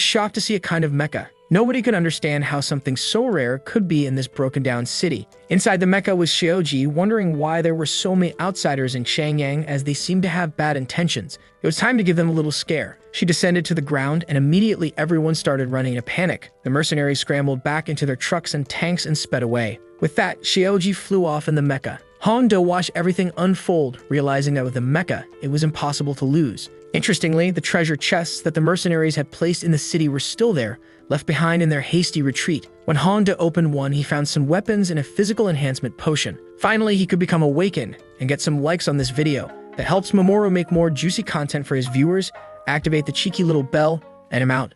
shocked to see a kind of mecha. Nobody could understand how something so rare could be in this broken-down city. Inside the mecha was Xiaoji, wondering why there were so many outsiders in Shenyang, as they seemed to have bad intentions. It was time to give them a little scare. She descended to the ground, and immediately everyone started running in a panic. The mercenaries scrambled back into their trucks and tanks and sped away. With that, Xiaoji flew off in the mecha. Hongde watched everything unfold, realizing that with the mecha, it was impossible to lose. Interestingly, the treasure chests that the mercenaries had placed in the city were still there, left behind in their hasty retreat. When Hongde opened one, he found some weapons and a physical enhancement potion. Finally, he could become awakened and get some likes on this video. That helps Mamoru make more juicy content for his viewers. Activate the cheeky little bell, and I'm out.